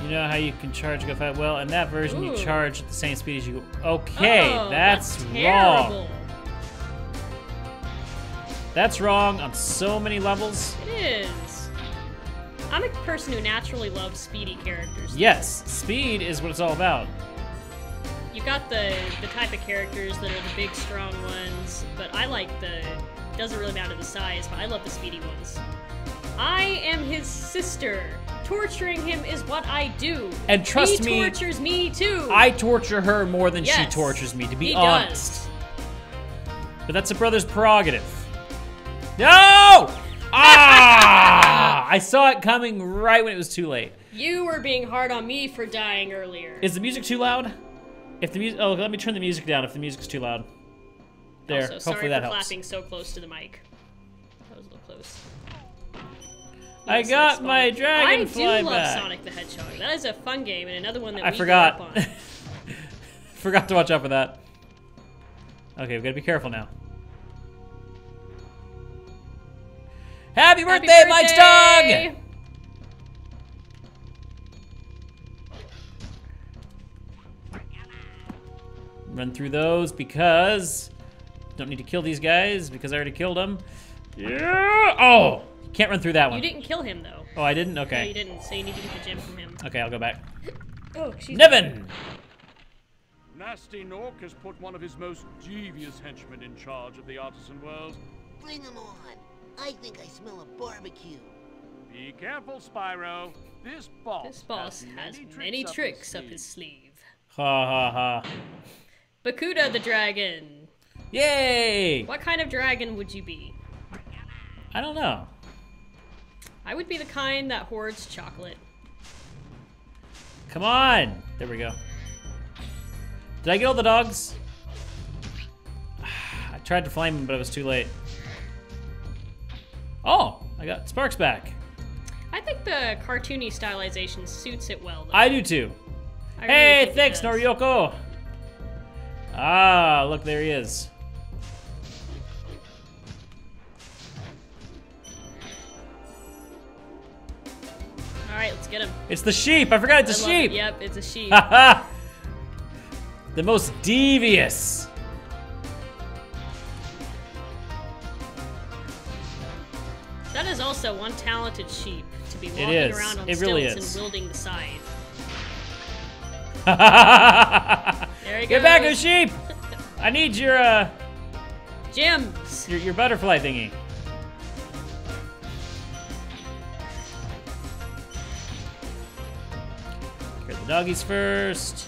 You know how you can charge go fast? Well, in that version, you Ooh. charge at the same speed as you go. Okay, Oh, that's terrible. wrong. That's wrong on so many levels. It is. I'm a person who naturally loves speedy characters. Yes, speed is what it's all about. You've got the type of characters that are the big, strong ones, but I like the... Doesn't really matter the size, but I love the speedy ones. I am his sister. Torturing him is what I do. And trust me, he tortures me too. I torture her more than she Yes, tortures me, to be he honest. does. But that's a brother's prerogative. No! Ah! I saw it coming right when it was too late. You were being hard on me for dying earlier. Is the music too loud? If the music, oh, let me turn the music down if the music's too loud. There, Also, sorry hopefully that for helps. clapping so close to the mic. That was a little close. I Yes, got that's my fun. dragonfly I do love back. Sonic the Hedgehog. That is a fun game and another one that I we forgot. grew up on. Forgot to watch out for that. Okay, we gotta be careful now. Happy birthday, Mike's dog! Run through those because don't need to kill these guys because I already killed them. Yeah! Oh! You can't run through that one. You didn't kill him though. Oh, I didn't? No, Okay. you didn't, so you need to get the gem from him. Okay, I'll go back. Oh, excuse me. Niven! Nasty Nork has put one of his most devious henchmen in charge of the artisan world. Bring him on. I think I smell a barbecue. Be careful, Spyro. This boss, This boss has many tricks up his sleeve. Ha ha ha. Bakuda the dragon. Yay! What kind of dragon would you be? I don't know. I would be the kind that hoards chocolate. Come on! There we go. Did I get all the dogs? I tried to flame them, but it was too late. Oh! I got Sparks back. I think the cartoony stylization suits it well, though. I do too. I really Hey, think it thanks, does. Noriyoko! Ah, look, there he is. Alright, let's get him. It's the sheep! I forgot it's a I love it. sheep! Yep, it's a sheep. Haha! The most devious. That is also one talented sheep to be walking is. around on It really stilts is. and wielding the scythe. There he Get goes. back, a sheep! I need your Gems. your butterfly thingy. Get the doggies first.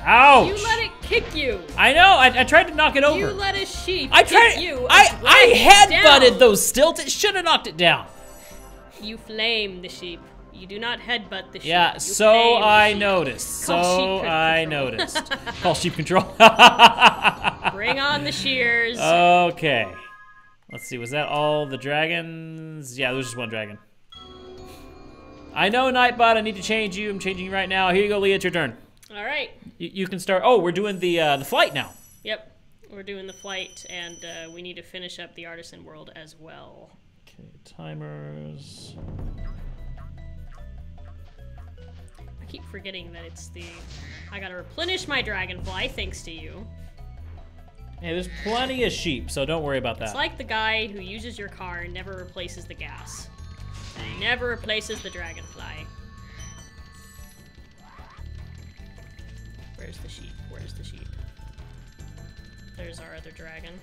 Ouch! You let it kick you. I know. I tried to knock it over. You let a sheep I kick tried. you. I and drag you headbutted down. those stilts. It should have knocked it down. You flame the sheep. You do not headbutt the sheep. Yeah. You So flame the I sheep. noticed. Call So sheep I control. noticed. Call sheep control. Bring on the shears. Okay. Let's see. Was that all the dragons? Yeah, there was just one dragon. I know, Nightbot. I need to change you. I'm changing you right now. Here you go, Leah. It's your turn. All right. You can start. Oh, we're doing the flight now. Yep. We're doing the flight, and we need to finish up the artisan world as well. Okay, timers. I keep forgetting that it's the... I gotta replenish my dragonfly, thanks to you. Hey, there's plenty of sheep, so don't worry about that. It's like the guy who uses your car and never replaces the gas. Never replaces the dragonfly. Where's the sheep? Where's the sheep? There's our other dragon.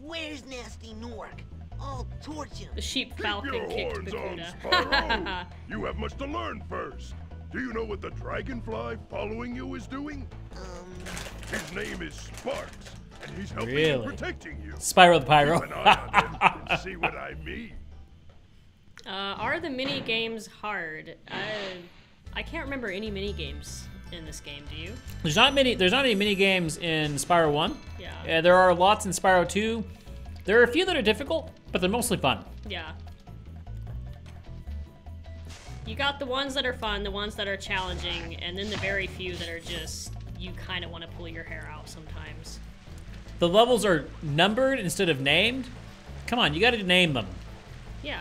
Where's Nasty Nork? I'll torch him. The sheep Keep falcon your kicked horns on, Bakuda. Spyro. You have much to learn first. Do you know what the dragonfly following you is doing? His name is Sparks, and he's helping Really? and protecting you. Spyro the Pyro. Keep an eye on him and see what I mean. Are the mini games hard? I can't remember any mini games in this game. Do you? There's not any mini games in Spyro 1. Yeah. There are lots in Spyro 2. There are a few that are difficult, but they're mostly fun. Yeah. You got the ones that are fun, the ones that are challenging, and then the very few that are just, you kind of want to pull your hair out sometimes. The levels are numbered instead of named. Come on, you got to name them. Yeah.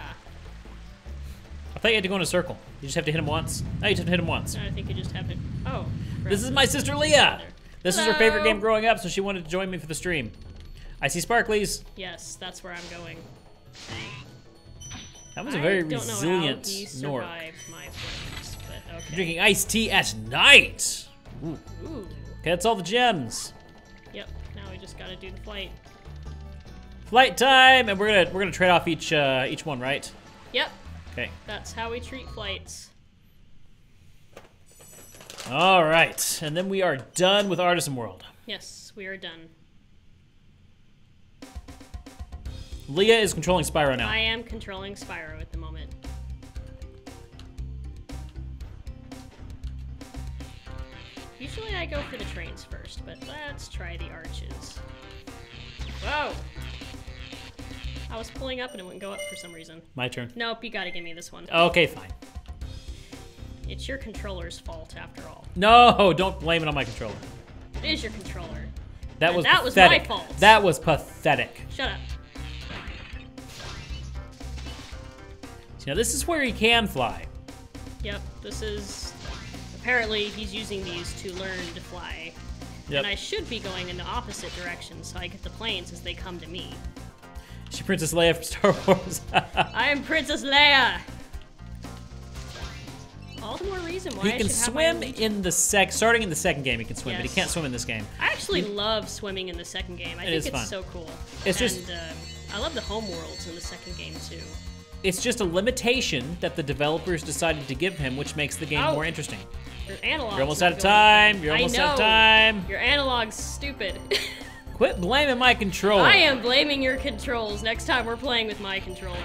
I thought you had to go in a circle. You just have to hit him once. No, you just have to hit him once. I think you just have to. Oh. This is my sister Leah. This is her favorite Hello. game growing up, so she wanted to join me for the stream. I see sparklies. Yes, that's where I'm going. That was a very I don't know resilient how he Nork. survived my flames, but okay. Drinking iced tea at night. Ooh. Ooh. Okay, that's all the gems. Yep. Now we just gotta do the flight. Flight time, and we're gonna trade off each one, right? Yep. Okay. That's how we treat flights. All right, and then we are done with Artisan World. Yes, we are done. Leah is controlling Spyro now. I am controlling Spyro at the moment. Usually I go for the trains first, but let's try the arches. Whoa! I was pulling up and it wouldn't go up for some reason. My turn. Nope, you gotta give me this one. Okay, fine. It's your controller's fault after all. No, don't blame it on my controller. It is your controller. That And was that was pathetic. my fault. That was pathetic. Shut up. So now this is where he can fly. Yep, this is... Apparently he's using these to learn to fly. Yep. And I should be going in the opposite direction so I get the planes as they come to me. She Princess Leia from Star Wars. I am Princess Leia! All the more reason why He I can should have my swim own- in the starting in the second game he can swim, but he Yes. can't swim in this game. I actually love swimming in the second game. I think is it's fun. so cool. It's and, just- I love the home worlds in the second game too. It's just a limitation that the developers decided to give him, which makes the game Oh. more interesting. Your analog's You're almost not out of going time. good. You're almost I know. out of time. Your analog's stupid. Quit blaming my controller. I am blaming your controls next time we're playing with my controller.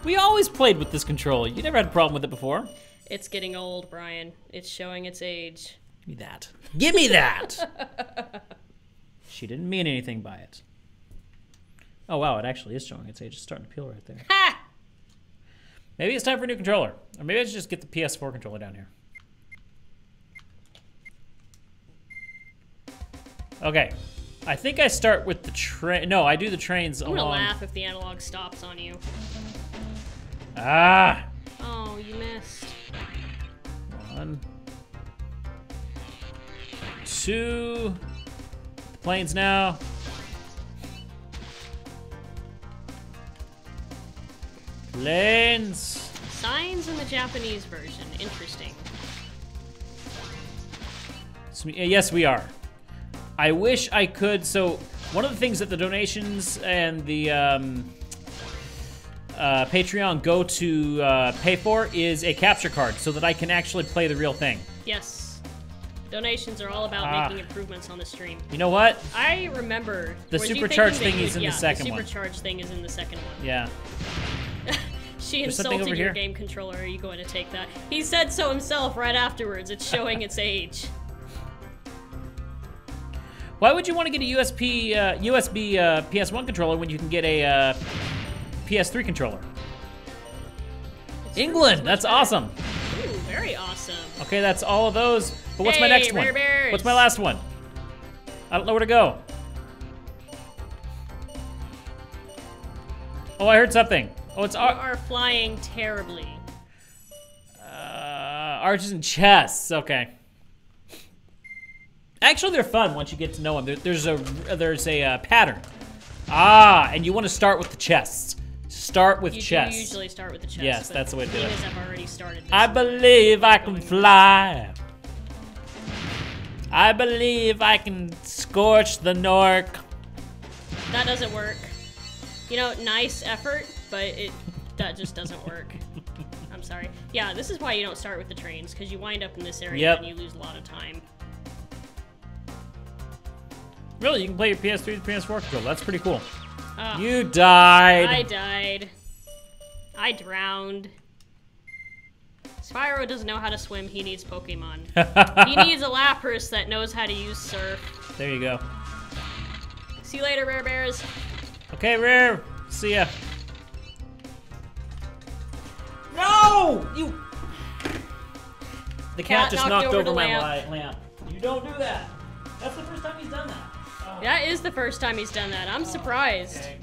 We always played with this controller. You never had a problem with it before. It's getting old, Brian. It's showing its age. Give me that. Give me that! She didn't mean anything by it. Oh, wow, it actually is showing its age. It's starting to peel right there. Ha! Maybe it's time for a new controller. Or maybe I should just get the PS4 controller down here. Okay. I think I start with the train. No, I do the trains I'm gonna along. laugh if the analog stops on you. Ah! Oh, you missed. 1, 2. Planes now. Planes. Signs in the Japanese version. Interesting. Yes, we are. I wish I could. So, one of the things that the donations and the Patreon go to pay for is a capture card so that I can actually play the real thing. Yes. Donations are all about making improvements on the stream. You know what? I remember. The was you supercharged thinking thing is in the second the one. supercharged thing is in the second one. Yeah. She There's something insulted over your here. game controller. Are you going to take that? He said so himself right afterwards. It's showing its age. Why would you want to get a USB PS1 controller when you can get a PS3 controller? England, that's awesome. Ooh, very awesome. Okay, that's all of those. But what's my Hey, next one? Rare Bears. What's my last one? I don't know where to go. Oh, I heard something. Oh, it's You are flying terribly. arches and chests. Okay. Actually, they're fun once you get to know them. There's a pattern. Ah, and you want to start with the chests. Start with chests. You usually start with the chests. Yes, that's the way to do it. I've already started this. I believe I can fly. I believe I can scorch the Nork. That doesn't work. You know, nice effort, but that just doesn't work. I'm sorry. Yeah, this is why you don't start with the trains, because you wind up in this area and you lose a lot of time. Really, you can play your PS3 to PS4 controller. That's pretty cool. Oh, You died. I died. I drowned. Spyro doesn't know how to swim. He needs Pokemon. He needs a Lapras that knows how to use Surf. There you go. See you later, Rare Bears. Okay, Rare. See ya. No! You. The cat just knocked over my lamp. You don't do that. That's the first time he's done that. Oh. That is the first time he's done that. I'm surprised. Okay.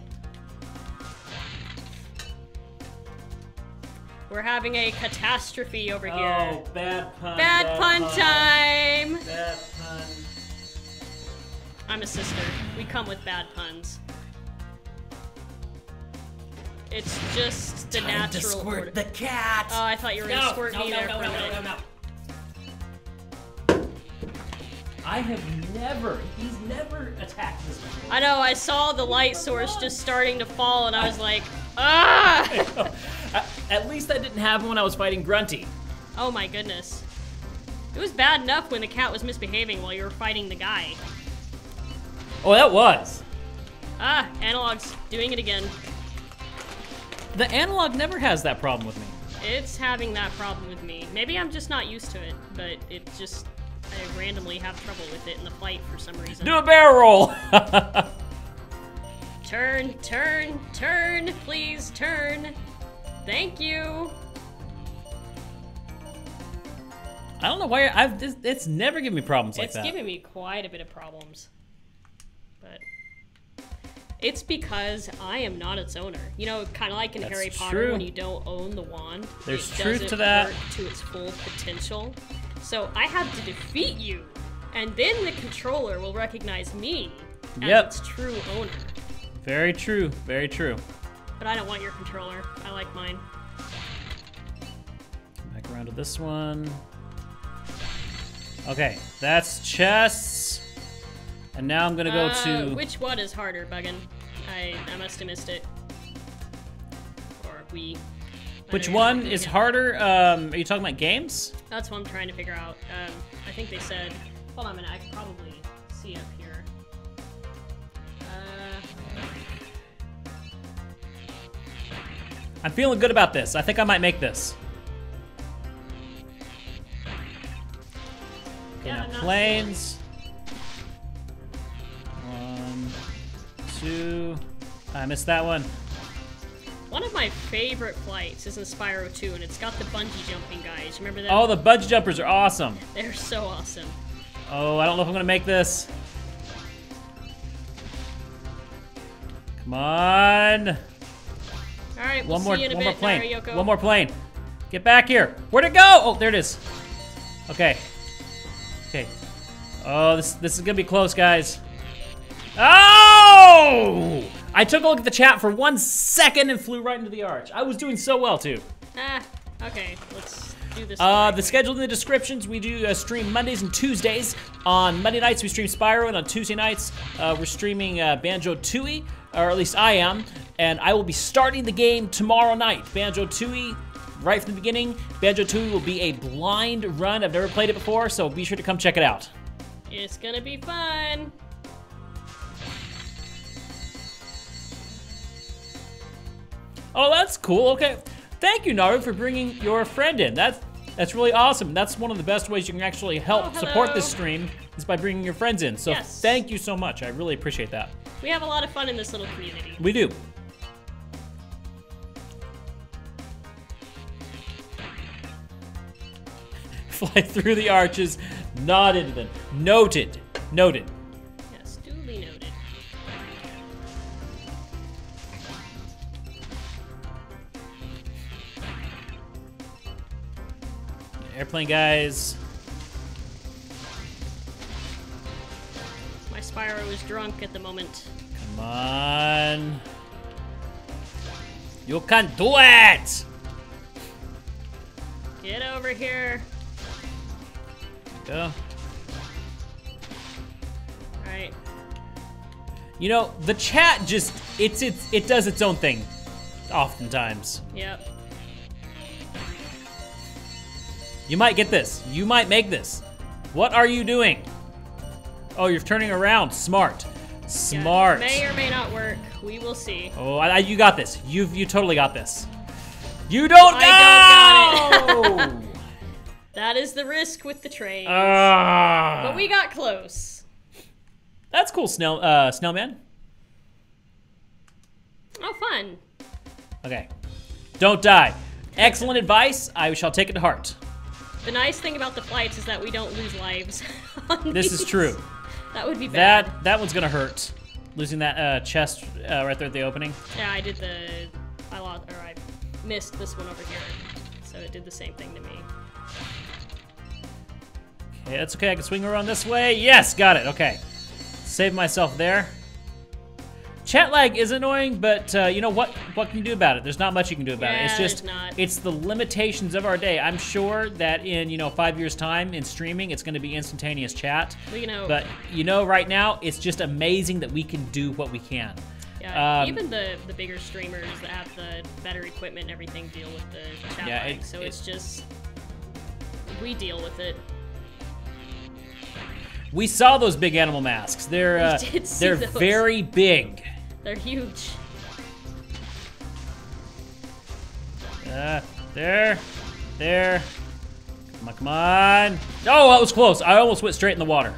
We're having a catastrophe over here. Oh, bad pun. Bad pun time. Bad pun. I'm a sister. We come with bad puns. It's just the Time natural to squirt order. the cat. Oh, I thought you were gonna squirt me there for a minute. No. I have he's never attacked this before. I know, I saw the light source just starting to fall and I was like, ah! At least I didn't have when I was fighting Grunty. Oh my goodness. It was bad enough when the cat was misbehaving while you were fighting the guy. Oh, that was. Ah, Analog's doing it again. The analog never has that problem with me. It's having that problem with me. Maybe I'm just not used to it, but it just, I randomly have trouble with it in the fight for some reason. Do a barrel roll. Turn, turn, turn, please turn. Thank you. I don't know why it's never given me problems like that. It's given me quite a bit of problems. But it's because I am not its owner. You know, kind of like in Harry Potter true. when you don't own the wand. There's it truth doesn't to that. work to its full potential. So I have to defeat you, and then the controller will recognize me as its true owner. Very true. Very true. But I don't want your controller. I like mine. Back around to this one. Okay, that's chests. And now I'm gonna go to... Which one is harder, Buggin? I must have missed it. Or we... Which one is harder? Are you talking about games? That's what I'm trying to figure out. I think they said... Hold on a minute, I can probably see up here. I'm feeling good about this. I think I might make this. Okay, Yeah, now not planes. 1, 2. I missed that one. One of my favorite flights is in Spyro 2, and it's got the bungee jumping guys. Remember that? Oh, the bungee jumpers are awesome. They're so awesome. Oh, I don't know if I'm gonna make this. Come on. All right, we'll see you in a bit, one more plane. Narayoko. One more plane. Get back here. Where'd it go? Oh, there it is. Okay. Okay. Oh, this is gonna be close, guys. Oh! I took a look at the chat for 1 second and flew right into the arch. I was doing so well too. Okay, let's do this. The schedule in the descriptions. We do stream Mondays and Tuesdays. On Monday nights we stream Spyro, and on Tuesday nights we're streaming Banjo-Tooie, or at least I am. And I will be starting the game tomorrow night. Banjo-Tooie, right from the beginning. Banjo-Tooie will be a blind run. I've never played it before, so be sure to come check it out. It's gonna be fun. Oh, that's cool. Okay, thank you, Naru, for bringing your friend in. That's really awesome. That's one of the best ways you can actually help support this stream is by bringing your friends in. So thank you so much. I really appreciate that. We have a lot of fun in this little community. We do. Fly through the arches, not into them. Noted. Noted. Yes, duly noted. airplane guys. My Spyro is drunk at the moment. Come on. You can do it! Get over here. Go. Alright. You know, the chat just, it does its own thing, oftentimes. Yep. You might get this. You might make this. What are you doing? Oh, you're turning around. Smart. Smart. Yeah, may or may not work. We will see. Oh, you got this. You totally got this. You don't I know! don't got it. That is the risk with the train. But we got close. That's cool, Snowman. Oh, fun. Okay. Don't die. Excellent advice. I shall take it to heart. The nice thing about the flights is that we don't lose lives. On This these. is true. That would be bad. That one's gonna hurt. Losing that chest right there at the opening. Yeah, I missed this one over here. So it did the same thing to me. Okay, that's okay. I can swing around this way. Yes, got it. Okay. Save myself there. Chat lag is annoying, but you know what? What can you do about it? There's not much you can do about it. It's just, it's the limitations of our day. I'm sure that in 5 years' time in streaming, it's going to be instantaneous chat. Well, but right now, it's just amazing that we can do what we can. Yeah, even the bigger streamers that have the better equipment and everything deal with the chat lag. So it's just, we deal with it. We saw those big animal masks. They're very big. They're huge. There. Come on. Oh, that was close. I almost went straight in the water.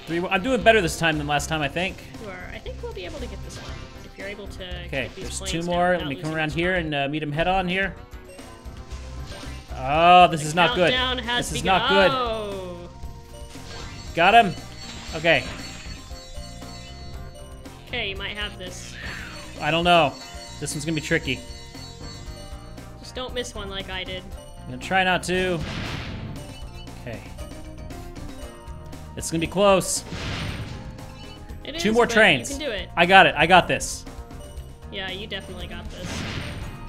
I'm doing better this time than last time, I think. You are. I think we'll be able to get this one. If you're able to get these there's planes two down more. without Let me come losing around much here time. and meet them head on here. Oh, this is not good. This is not good. Oh. Got him. Okay. Okay, you might have this. I don't know. This one's gonna be tricky. Just don't miss one like I did. I'm gonna try not to. Okay. It's gonna be close. It is, Two more but trains. You can do it. I got it. I got this. Yeah, you definitely got this.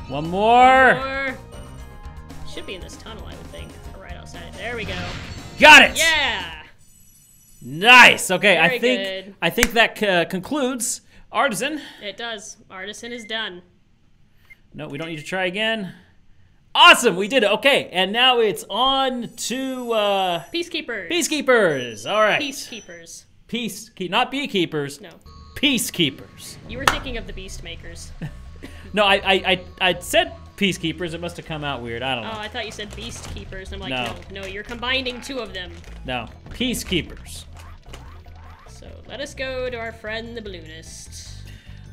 One more. One more. Should be in this tunnel, I would think. Or right outside. There we go. Got it. Yeah. Nice. Okay, Very I think that concludes Artisan. It does. Artisan is done. No, we don't need to try again. Awesome, we did it. Okay, and now it's on to Peacekeepers. Peacekeepers. All right. Peacekeepers. Not beekeepers. No. Peacekeepers. You were thinking of the beast makers. No, I said peacekeepers. It must have come out weird. I don't know. Oh, I thought you said beast keepers. I'm like, no, you're combining two of them. No, peacekeepers. So let us go to our friend the balloonist.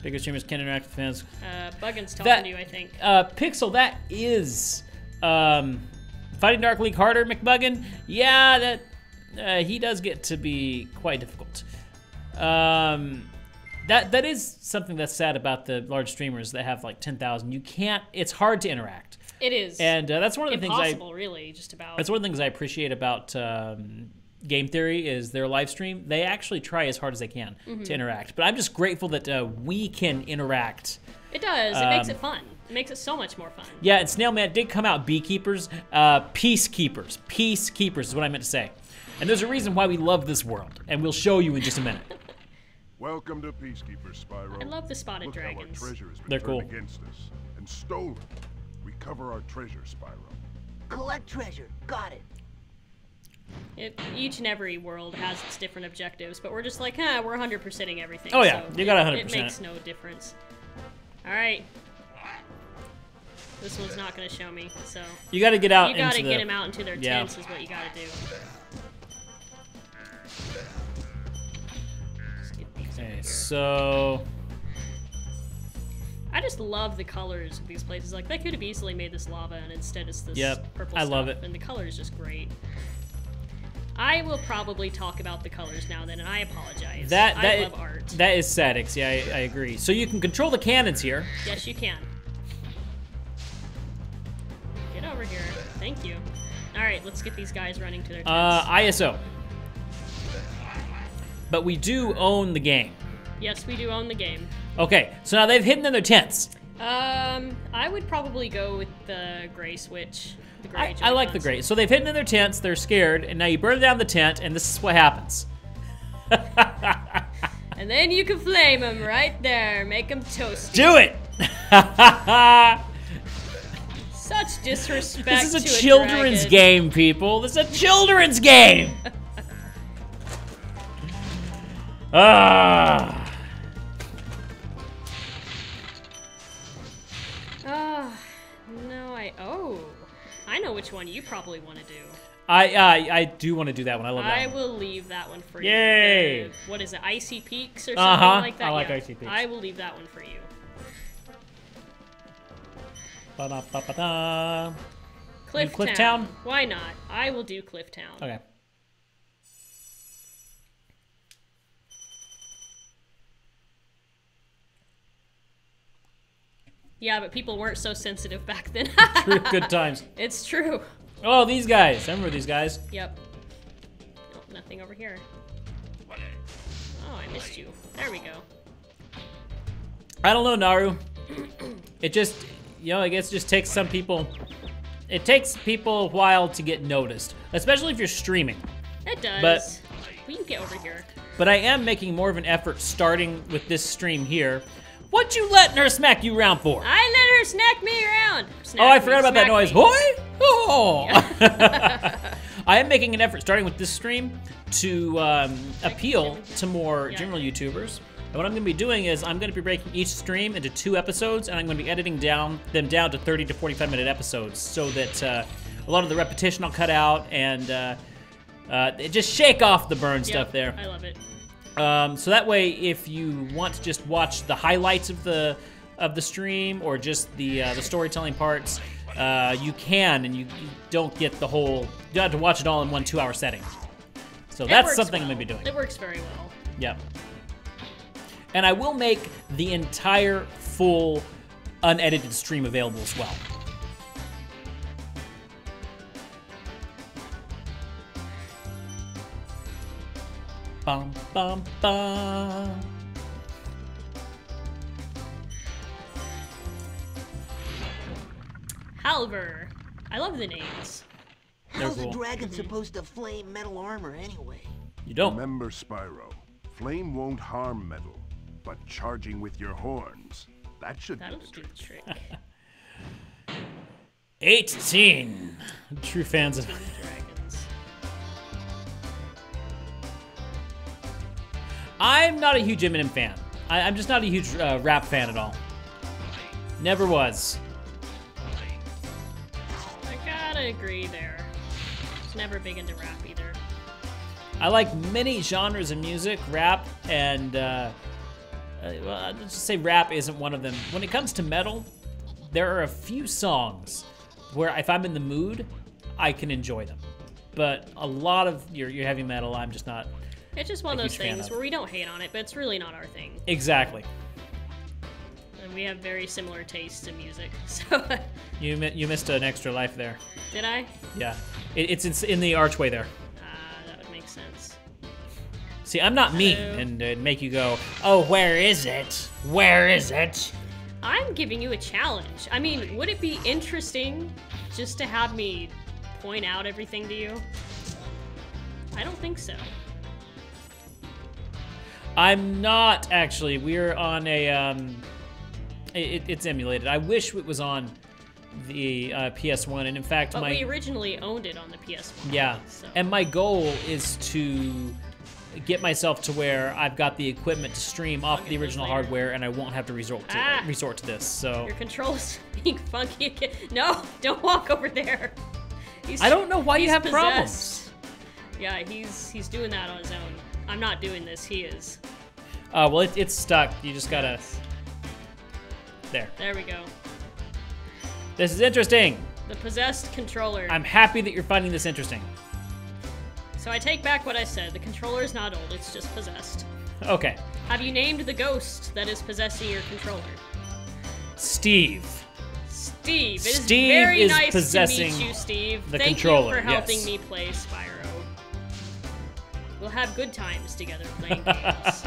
Bigger streamers can interact with fans. Buggin's talking to you, I think. Pixel, that is Fighting Dark League harder, McBuggin. Yeah, that he does get to be quite difficult. That is something that's sad about the large streamers that have like 10,000. You can't. It's hard to interact. It is. And that's one of the impossible, really, just about. That's one of the things I appreciate about Game Theory is their live stream. They actually try as hard as they can to interact. But I'm just grateful that we can interact. It does. It makes it fun. It makes it so much more fun. Yeah, and Snailman did come out beekeepers. Peacekeepers. Peacekeepers is what I meant to say. And there's a reason why we love this world. And we'll show you in just a minute. Welcome to Peacekeepers, Spyro. I love the spotted Look dragons. How our treasure has been They're turned cool. against us and stolen. Recover our treasure, Spyro. Collect treasure. Got it. Each and every world has its different objectives, but we're just like, we're 100%ing everything. Oh yeah, so you got 100%. It makes no difference. All right. This one's not going to show me, so. You got to get out. You got to get them out into their tents, is what you got to do. Okay, so. I just love the colors of these places. Like, they could have easily made this lava, and instead it's this purple stuff. I love it. And the color is just great. I will probably talk about the colors now and then, and I apologize. I love art. That is statics. Yeah, I agree. So you can control the cannons here. Yes, you can. Get over Thank you. All right, let's get these guys running to their tents. ISO. But we do own the game. Yes, we do own the game. Okay, so now they've hidden in their tents. I would probably go with the gray switch. The gray I like the gray. So they've hidden in their tents, they're scared, and now you burn down the tent, and this is what happens. And then you can flame them right there. Make them toasty. Do it! Such disrespect This is to a children's dragon. game, people. This is a children's game! Ah. No, I know which one you probably want to do. I do want to do that one. I love that I one. will leave that one for Yay! you. What is it, Icy Peaks or something Uh-huh. like that? I like Yeah. Icy Peaks. I will leave that one for you. Ba-da-ba-ba-da. Clifftown. Why not? I will do Clifftown. Okay. Yeah, but people weren't so sensitive back then. True, good times. It's true. Oh, these guys. I remember these guys. Yep. Oh, nothing over here. Oh, I missed you. There we go. I don't know, Naru. It just, I guess it just takes some people... It takes people a while to get noticed, especially if you're streaming. It does. But- we can get over here. But I am making more of an effort starting with this stream here. What you letting her smack you around for? I let her snack me around. Oh, I forgot about that noise. Hoi! Oh! I am making an effort starting with this stream to appeal to more general YouTubers. And what I'm going to be doing is I'm going to be breaking each stream into 2 episodes, and I'm going to be editing them down to 30 to 45-minute episodes so that a lot of the repetition I'll cut out and just shake off the burn stuff there. I love it. So that way, if you want to just watch the highlights of the stream or just the storytelling parts, you can, and you don't get the whole. You don't have to watch it all in one 2-hour setting. So that's something I'm gonna be doing. It works very well. Yep. And I will make the entire full unedited stream available as well. Bum, bum, bum. Halver. I love the names. How's cool. a dragon supposed to flame metal armor anyway? You don't. Remember, Spyro, flame won't harm metal, but charging with your horns, that should That'll do the do trick. the trick. 18. True fans of. Dragons. I'm not a huge Eminem fan. I'm just not a huge rap fan at all. Never was. I gotta agree there. Was never big into rap either. I like many genres of music, rap, and well, let's just say rap isn't one of them. When it comes to metal, there are a few songs where if I'm in the mood, I can enjoy them. But a lot of your heavy metal, I'm just not. It's just one a of those huge fan things of. where we don't hate on it, but it's really not our thing. Exactly. And we have very similar tastes in music. So You missed an extra life there. did I? Yeah, it's in the archway there. That would make sense. See, I'm not mean Hello. and make you go, oh, where is it? Where is it? I'm giving you a challenge. I mean, would it be interesting just to have me point out everything to you? I don't think so. I'm not actually. We're on a it's emulated. I wish it was on the PS1, and in fact, But we originally owned it on the PS1. yeah. So. And my goal is to get myself to where I've got the equipment to stream off the original later. hardware, and I won't have to resort to this. So Your controls being funky again. No, don't walk over there. I don't know why you he's have possessed. problems. Yeah, he's doing that on his own. I'm not doing this. He is. Well, it's stuck. You just gotta. There. There we go. This is interesting. The possessed controller. I'm happy that you're finding this interesting. So I take back what I said. The controller is not old. It's just possessed. Okay. Have you named the ghost that is possessing your controller? Steve. Steve, it is Steve very is nice possessing to meet you, Steve. the Thank controller, you for helping yes. me play Spyro. We'll have good times together playing games.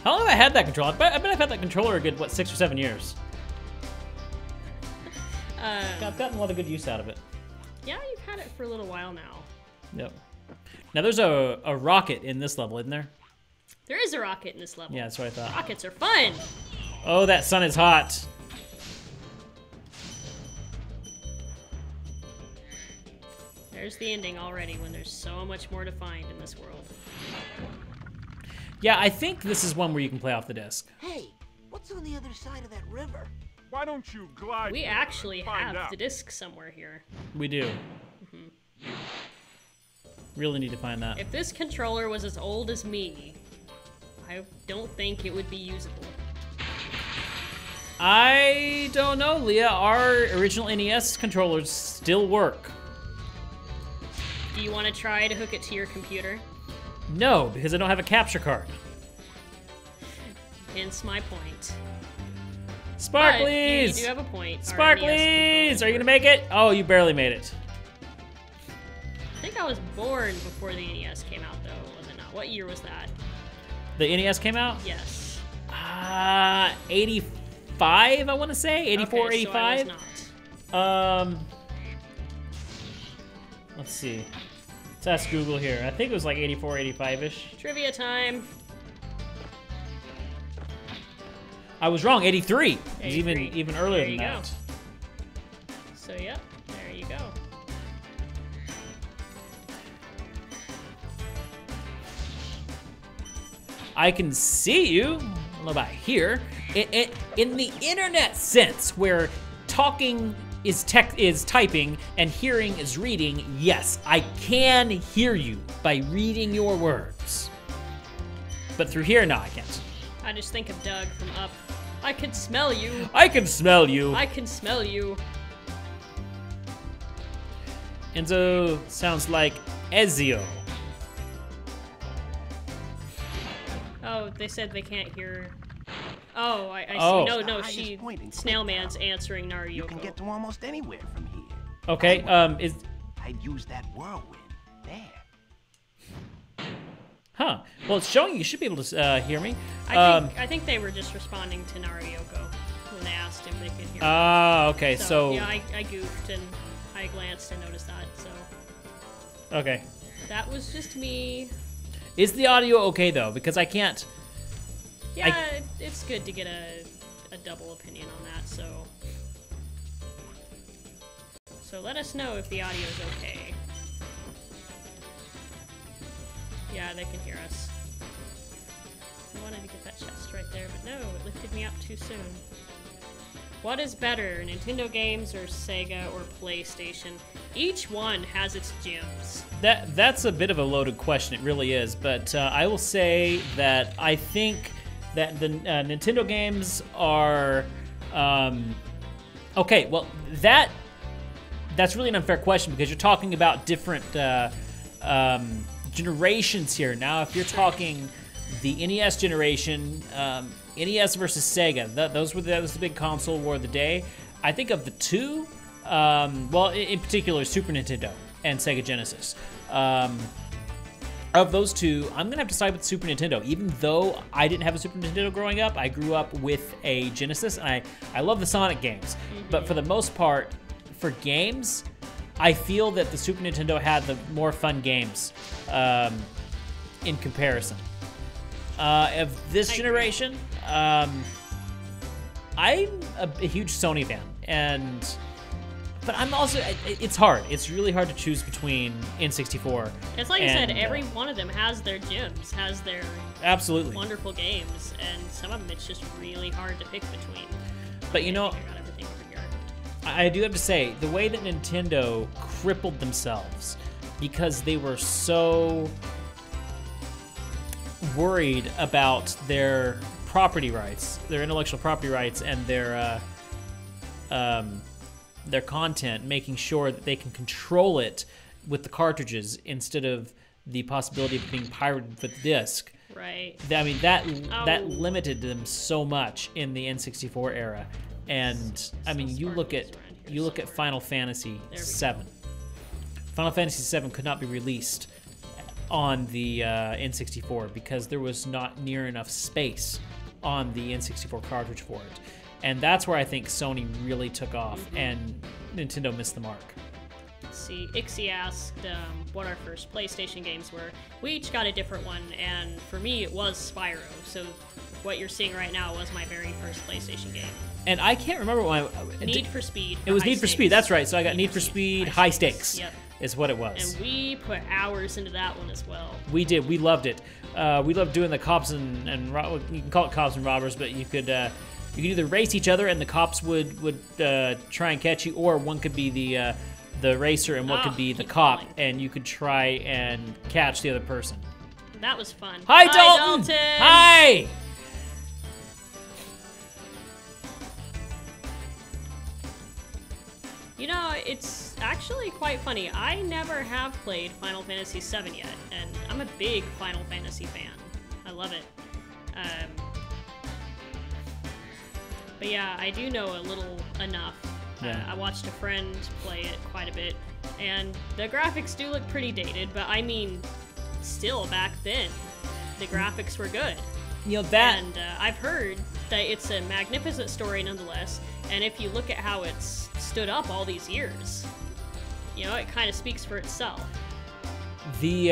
How long have I had that controller? I bet I've had that controller a good, what, 6 or 7 years. I've gotten a lot of good use out of it. Yeah, you've had it for a little while now. Yep. Now there's a rocket in this level, isn't there? There is a rocket in this level. Yeah, that's what I thought. Rockets are fun. Oh, that sun is hot. There's the ending already when there's so much more to find in this world. Yeah, I think this is one where you can play off the disc. Hey, what's on the other side of that river? Why don't you glide? We there actually and find have out? the disc somewhere here. We do. Really need to find that. If this controller was as old as me, I don't think it would be usable. I don't know, Leah. Our original NES controllers still work. Do you want to try to hook it to your computer? No, because I don't have a capture card. Hence my point. Sparklies! But, yeah, you do have a point. Our NES Sparklies! controllers Are you gonna work. make it? Oh, you barely made it. I think I was born before the NES came out, though, was it not? What year was that? The NES came out? Yes. 85, I want to say. 84, okay, 85. So I was not. Let's see. Let's ask Google here. I think it was like 84, 85-ish. Trivia time. I was wrong, 83. It was 83. even earlier There than you that. go. So, yep, there you go. I can see you. I don't know about here. In the internet sense, where talking is typing and hearing is reading, yes, I can hear you by reading your words. But through here, no, I can't. I just think of Doug from Up. I can smell you. I can smell you. I can smell you. Enzo sounds like Ezio. Oh, they said they can't hear. Oh, I see. Oh. No, Highest she. point in Snail Man's answering Naryoko. You can get to almost anywhere from here. Okay, is... I'd use that whirlwind there. Huh. Well, it's showing you should be able to hear me. I think they were just responding to Naryoko when they asked if they could hear. Okay, so... Yeah, I goofed and I glanced and noticed that, so. Okay. That was just me. Is the audio okay, though? Because I can't... Yeah, it's good to get a double opinion on that, so. So let us know if the audio is okay. Yeah, they can hear us. I wanted to get that chest right there, but no, it lifted me up too soon. What is better, Nintendo games or Sega or PlayStation? Each one has its gems. That's a bit of a loaded question, it really is, but I will say that I think that the Nintendo games are... okay, well, that's really an unfair question because you're talking about different generations here. Now, if you're talking the NES generation, NES versus Sega, that was the big console war of the day. I think of the two, well, in particular, Super Nintendo and Sega Genesis. Of those two, I'm gonna have to side with Super Nintendo. Even though I didn't have a Super Nintendo growing up, I grew up with a Genesis, and I love the Sonic games. But for the most part, for games, I feel that the Super Nintendo had the more fun games in comparison. Of this generation, I'm a huge Sony fan, but I'm also, it's hard. It's really hard to choose between N64. It's like you said, every one of them has their gems, has their absolutely wonderful games, and some of them it's just really hard to pick between. But you know, Figure out everything over here. I do have to say, the way that Nintendo crippled themselves because they were so worried about their property rights, their intellectual property rights, and their content, making sure that they can control it with the cartridges instead of the possibility of being pirated with the disc. Right. I mean, that limited them so much in the N64 era. And I mean, you look at Final Fantasy VII. Final Fantasy VII could not be released on the N64 because there was not near enough space on the N64 cartridge for it. And that's where I think Sony really took off and Nintendo missed the mark. See, Ixie asked what our first PlayStation games were. We each got a different one, and for me it was Spyro. So what you're seeing right now was my very first PlayStation game. And I can't remember what Need for Speed. It was Need for Speed, that's right. So I got Need for Speed, High Stakes. Yep. Is what it was. And we put hours into that one as well. We did. We loved it. We loved doing the cops and you can call it cops and robbers, but you could either race each other and the cops would try and catch you, or one could be the racer and one could be the cop, and you could try and catch the other person. That was fun. Hi, Dalton! Hi! You know, it's actually quite funny. I never have played Final Fantasy VII yet, and I'm a big Final Fantasy fan. I love it. But yeah, I do know a little enough. Yeah. I watched a friend play it quite a bit, and the graphics do look pretty dated, but I mean, still back then, the graphics were good. You know, that... And I've heard that it's a magnificent story nonetheless, and if you look at how it's stood up all these years, you know, it kind of speaks for itself. The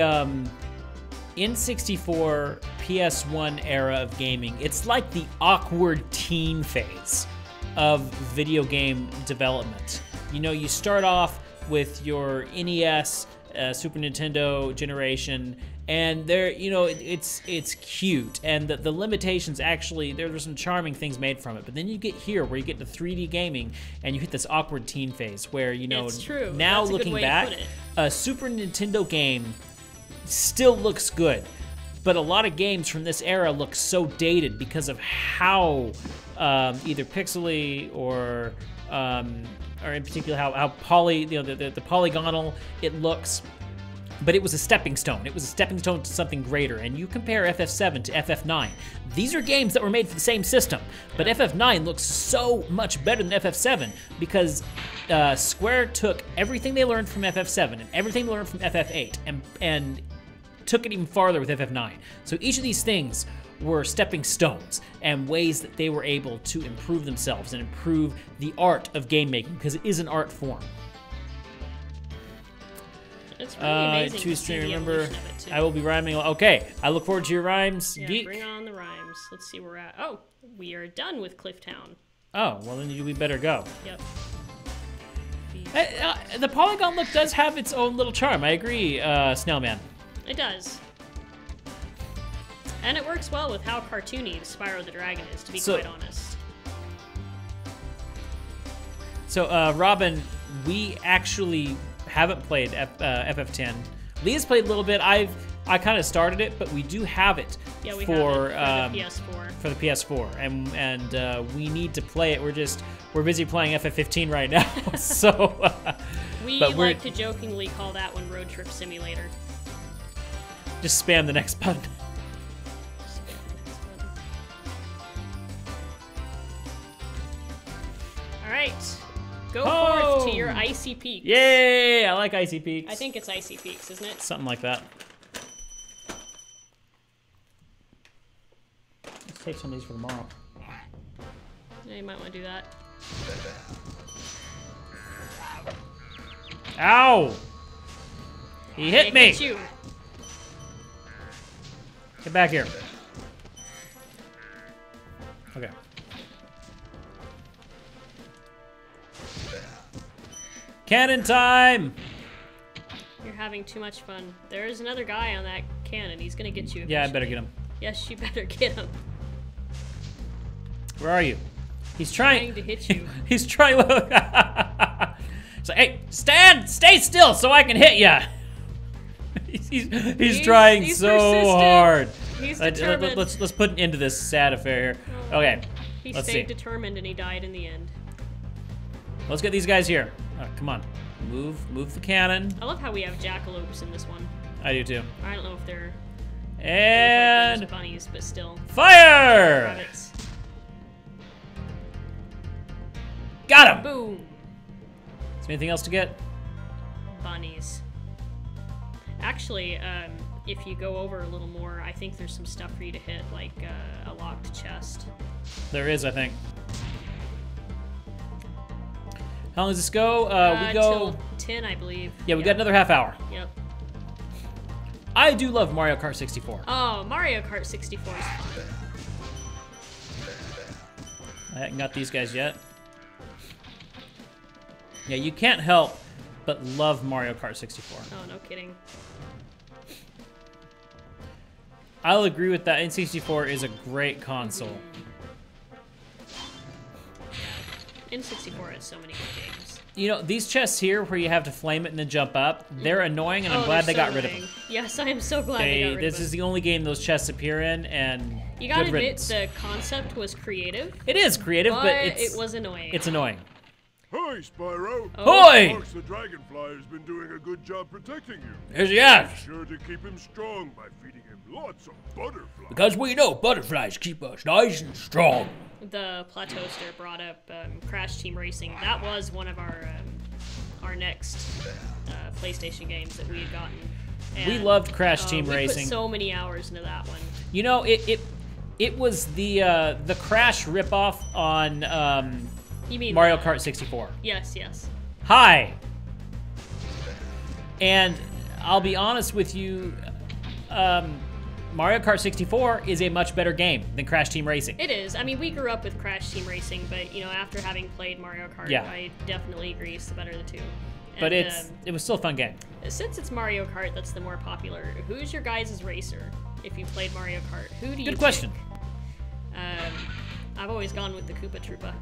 N64 PS1 era of gaming, it's like the awkward teen phase of video game development. You know, you start off with your NES, Super Nintendo generation, and there, you know, it's cute, and the limitations actually, there's some charming things made from it. But then you get here where you get to 3D gaming, and you hit this awkward teen phase where, you know, it's true. now That's a good looking way to back, put it. a Super Nintendo game still looks good, but a lot of games from this era look so dated because of how either pixely or in particular how the polygonal it looks. But it was a stepping stone. It was a stepping stone to something greater. And you compare FF7 to FF9. These are games that were made for the same system. But FF9 looks so much better than FF7 because Square took everything they learned from FF7 and everything they learned from FF8 and took it even farther with FF9. So each of these things were stepping stones and ways that they were able to improve themselves and improve the art of game making, because it is an art form. It's pretty amazing to see the remember, evolution of it, too. I will be rhyming. Okay, I look forward to your rhymes, Yeah, geek. bring on the rhymes. Let's see where we're at. Oh, we are done with Clifftown. Oh, well then we better go. Yep. The polygon look does have its own little charm. I agree, Snailman. It does. And it works well with how cartoony Spyro the Dragon is, to be quite honest. So, Robin, we actually haven't played FF10. Leah's played a little bit. I kind of started it, but we do have it for the PS4. For the PS4, and we need to play it. We're busy playing FF15 right now, so. We like to jokingly call that one Road Trip Simulator. Just spam the next button. All right. Go forth to your icy peaks. Yay! I like icy peaks. I think it's icy peaks, isn't it? Something like that. Let's take some of these for tomorrow. Yeah, you might want to do that. Ow! He hit me! Hit you. Get back here. Okay. Cannon time! You're having too much fun. There's another guy on that cannon. He's gonna get you. Yeah, I better get him. Yes, you better get him. Where are you? He's trying to hit you. He's trying. It's like, hey, stay still so I can hit ya. He's trying so persistent. hard. He's determined. Let's put an end to this sad affair here. Okay. He let's stayed see. determined and he died in the end. Let's get these guys here. Come on, move the cannon. I love how we have jackalopes in this one. I do too. I don't know if they're And Those are bunnies, but still. fire! Rabbits. Got him! Boom. Is there anything else to get? Bunnies. Actually, if you go over a little more, I think there's some stuff for you to hit, like a locked chest. There is, I think. How long does this go? We go till 10, I believe. Yeah, we got another half hour. Yep. I do love Mario Kart 64. Oh, Mario Kart 64 is fun. I haven't got these guys yet. Yeah, you can't help but love Mario Kart 64. Oh, no kidding. I'll agree with that. N64 is a great console. N64 has so many good games. You know, these chests here where you have to flame it and then jump up, they're annoying, and I'm glad they got rid of them. Yes, I am so glad they got rid of them. This is the only game those chests appear in, and you gotta good admit, riddance. the concept was creative. It is creative, but it was annoying. It's annoying. Hi, Spyro. Hoy! Fox the Dragonfly has been doing a good job protecting you. Yes, he has. Be sure to keep him strong by feeding him lots of butterflies. Because we know butterflies keep us nice and strong. The Platoaster brought up Crash Team Racing. That was one of our next PlayStation games that we had gotten. And, we loved Crash Team we Racing. Put so many hours into that one. You know, it was the Crash ripoff on You mean Mario Kart 64. Yes, yes. Hi. And I'll be honest with you, Mario Kart 64 is a much better game than Crash Team Racing. It is. I mean, we grew up with Crash Team Racing, but you know, after having played Mario Kart, Yeah. I definitely agree it's the better of the two. But And, it was still a fun game. Since it's Mario Kart that's the more popular, who's your guys' racer if you played Mario Kart? Who do you Good question. pick? I've always gone with the Koopa Troopa.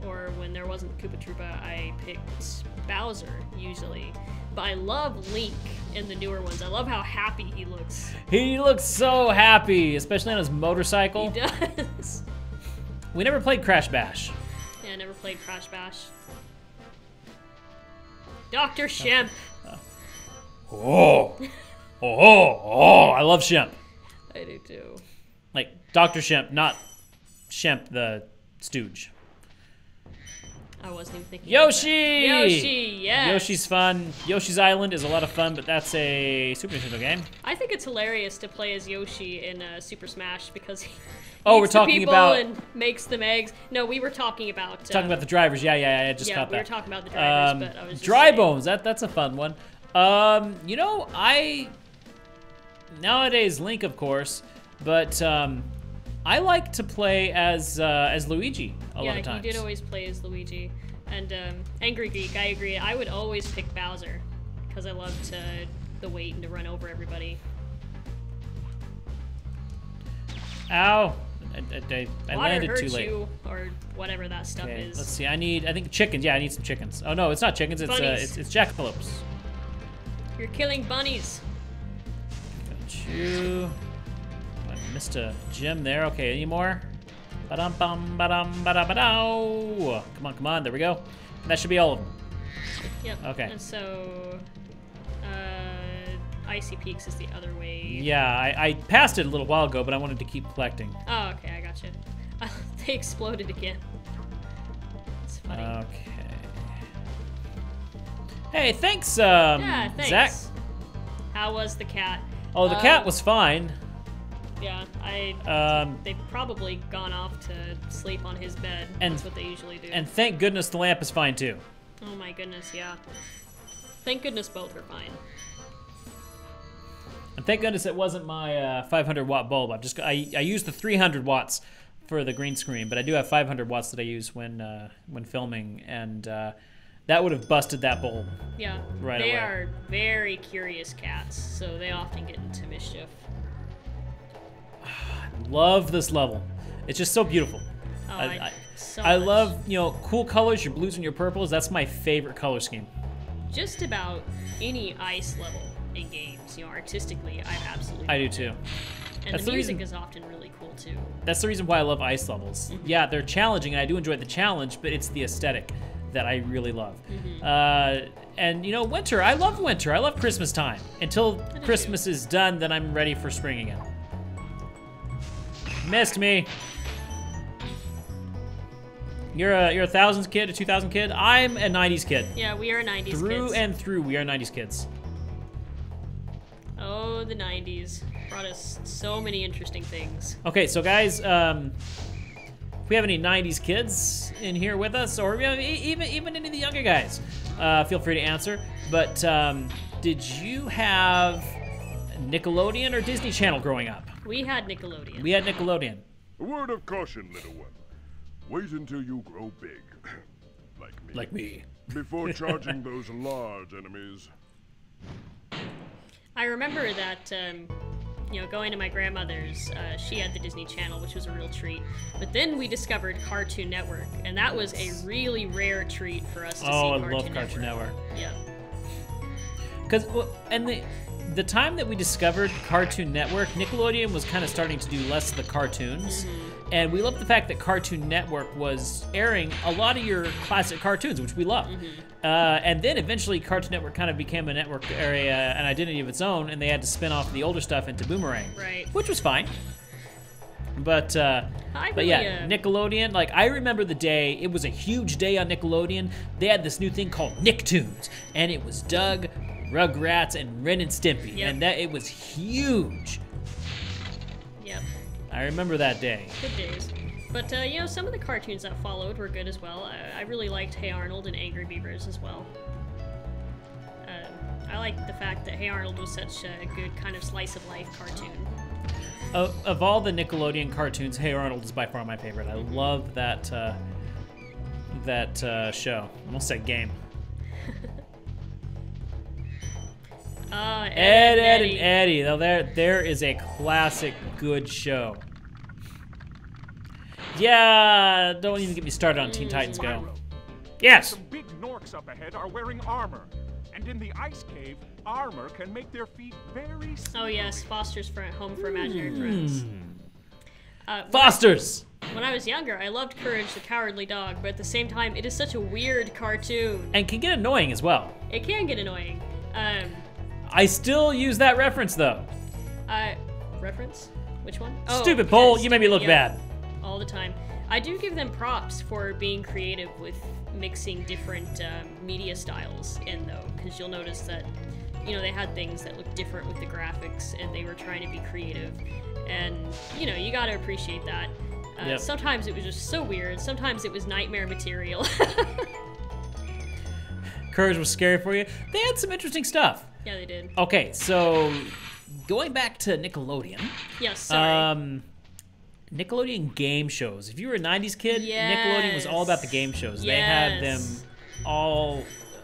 Or when there wasn't the Koopa Troopa, I picked Bowser, usually. But I love Link in the newer ones. I love how happy he looks. He looks so happy, especially on his motorcycle. He does. We never played Crash Bash. Yeah, I never played Crash Bash. Dr. Shemp. Oh. Oh, I love Shemp. I do too. Like Dr. Shemp, not Shemp the Stooge. I wasn't even thinking Yoshi! about that. Yoshi, yes! Yoshi's fun. Yoshi's Island is a lot of fun, but that's a Super Nintendo game. I think it's hilarious to play as Yoshi in Super Smash because he Oh, eats we're the talking people about- and makes them eggs. No, we were talking about... Talking about the drivers. Yeah, I just caught that. we were talking about the drivers, but I was just Dry saying. Bones, that's a fun one. You know, nowadays Link, of course, but I like to play as Luigi a lot of times. Yeah, he did always play as Luigi. And Angry Geek, I agree. I would always pick Bowser because I loved the wait and to run over everybody. Ow! I Water landed hurts too late. you, or whatever that stuff Okay, is. let's see. I think chickens. Yeah, I need some chickens. Oh no, it's not chickens. It's Bunnies. it's jackalopes. You're killing bunnies. Got you. I missed a gem there. Okay, any more? Ba-dum bum ba-dum ba-da ba-dow. Come on. There we go. That should be all of them. Yep. Okay. And so, Icy Peaks is the other way. Yeah, I passed it a little while ago, but I wanted to keep collecting. Oh, okay, I gotcha. They exploded again. It's funny. Okay. Hey, thanks, Yeah, thanks. Zach. How was the cat? Oh, the cat was fine. Yeah, they've probably gone off to sleep on his bed. And- That's what they usually do. And thank goodness the lamp is fine too. Oh my goodness, yeah. Thank goodness both are fine. And thank goodness it wasn't my 500 watt bulb. I used the 300 watts for the green screen, but I do have 500 watts that I use when filming, and that would have busted that bulb. Yeah, Right they away. are very curious cats, so they often get into mischief. Love this level. It's just so beautiful. Oh, I much. love, cool colors, your blues and your purples. That's my favorite color scheme. Just about any ice level in games, artistically, I absolutely I do love it. too. And That's the the music reason- is often really cool too. That's the reason why I love ice levels. Mm-hmm. Yeah, they're challenging, and I do enjoy the challenge, but it's the aesthetic that I really love. Mm-hmm. And winter, I love winter. I love Christmas time. Until do Christmas is done, then I'm ready for spring again. Missed me. You're a thousands kid, a 2000 kid. I'm a 90s kid. Yeah, we are 90s kids. Through and through, we are 90s kids. Oh, the 90s brought us so many interesting things. Okay, so guys, if we have any 90s kids in here with us, or even any of the younger guys, feel free to answer. But did you have Nickelodeon or Disney Channel growing up? We had Nickelodeon. We had Nickelodeon. A word of caution, little one. Wait until you grow big. Like me. Like me. Before charging those large enemies. I remember that, going to my grandmother's, she had the Disney Channel, which was a real treat. But then we discovered Cartoon Network, and that was a really rare treat for us to see Cartoon Network. Oh, I love Cartoon Network. Yeah. Because, and the time that we discovered Cartoon Network, Nickelodeon was kind of starting to do less of the cartoons. Mm-hmm. And we loved the fact that Cartoon Network was airing a lot of your classic cartoons, which we love. Mm-hmm. And then eventually Cartoon Network kind of became a network area, an identity of its own, and they had to spin off the older stuff into Boomerang. Right. Which was fine. But yeah, Nickelodeon, like I remember the day, it was a huge day on Nickelodeon. They had this new thing called Nicktoons, and it was Doug, Rugrats, and Ren and Stimpy. Yep. And it was huge. Yep. I remember that day. Good days. But, some of the cartoons that followed were good as well. I really liked Hey Arnold and Angry Beavers as well. I liked the fact that Hey Arnold was such a good kind of slice-of-life cartoon. Of all the Nickelodeon cartoons, Hey Arnold is by far my favorite. I love that show. I almost said game. Ed, and Eddie. Now there is a classic good show. Yeah, don't even get me started on Teen Titans Go. Spyro. Yes. Some big Norks up ahead are wearing armor, and in the ice cave, armor can make their feet very slippery. Oh yes, Foster's Home for Imaginary Friends. Fosters. When I was younger, I loved Courage the Cowardly Dog, but at the same time, it is such a weird cartoon. And can get annoying as well. It can get annoying. I still use that reference though. Reference? Which one? Stupid poll, you made me look bad. All the time. I do give them props for being creative with mixing different media styles in though, because you'll notice that, they had things that looked different with the graphics and they were trying to be creative. And, you gotta appreciate that. Yep. Sometimes it was just so weird. Sometimes it was nightmare material. Courage was scary for you. They had some interesting stuff. Yeah, they did. Okay, so going back to Nickelodeon. Yes, sorry. Nickelodeon game shows. If you were a 90s kid, yes. Nickelodeon was all about the game shows. Yes. They had them all,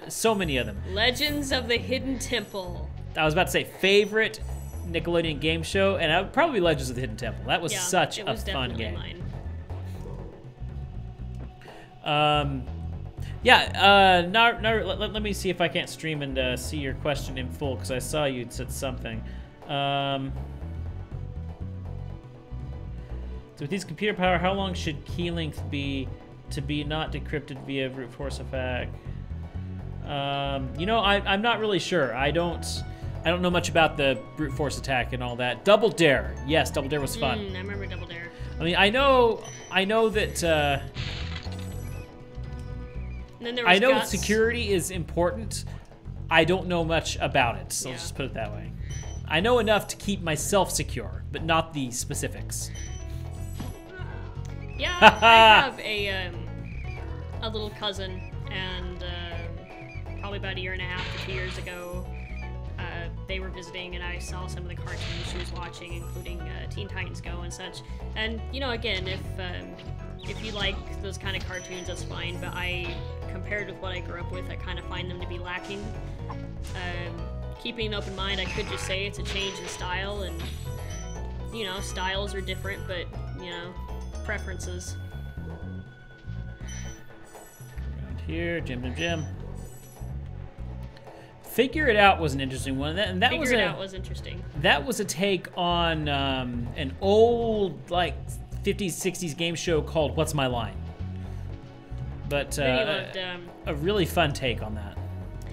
so many of them. Legends of the Hidden Temple. I was about to say favorite Nickelodeon game show, and I would probably Legends of the Hidden Temple. That was such a fun game. Mine. Now let me see if I can't stream and see your question in full, because I saw you'd said something. So with these computer power, how long should key length be to be not decrypted via brute force attack? I'm not really sure. I don't know much about the brute force attack and all that. Double Dare, yes, Double Dare was fun. I remember Double Dare. I mean, I know that. And then there was Guts. Security is important. I don't know much about it, so let's just put it that way. I know enough to keep myself secure, but not the specifics. Yeah, I have a little cousin, and probably about a year and a half to 2 years ago, they were visiting, and I saw some of the cartoons she was watching, including Teen Titans Go and such. And again, if you like those kind of cartoons, that's fine. But compared with what I grew up with, I kind of find them to be lacking. Keeping an open mind, I could just say it's a change in style, and styles are different, but preferences. Around here, Jim. Figure It Out was an interesting one, and that Figure It Out was interesting. That was a take on an old 50s, 60s game show called What's My Line? But a really fun take on that.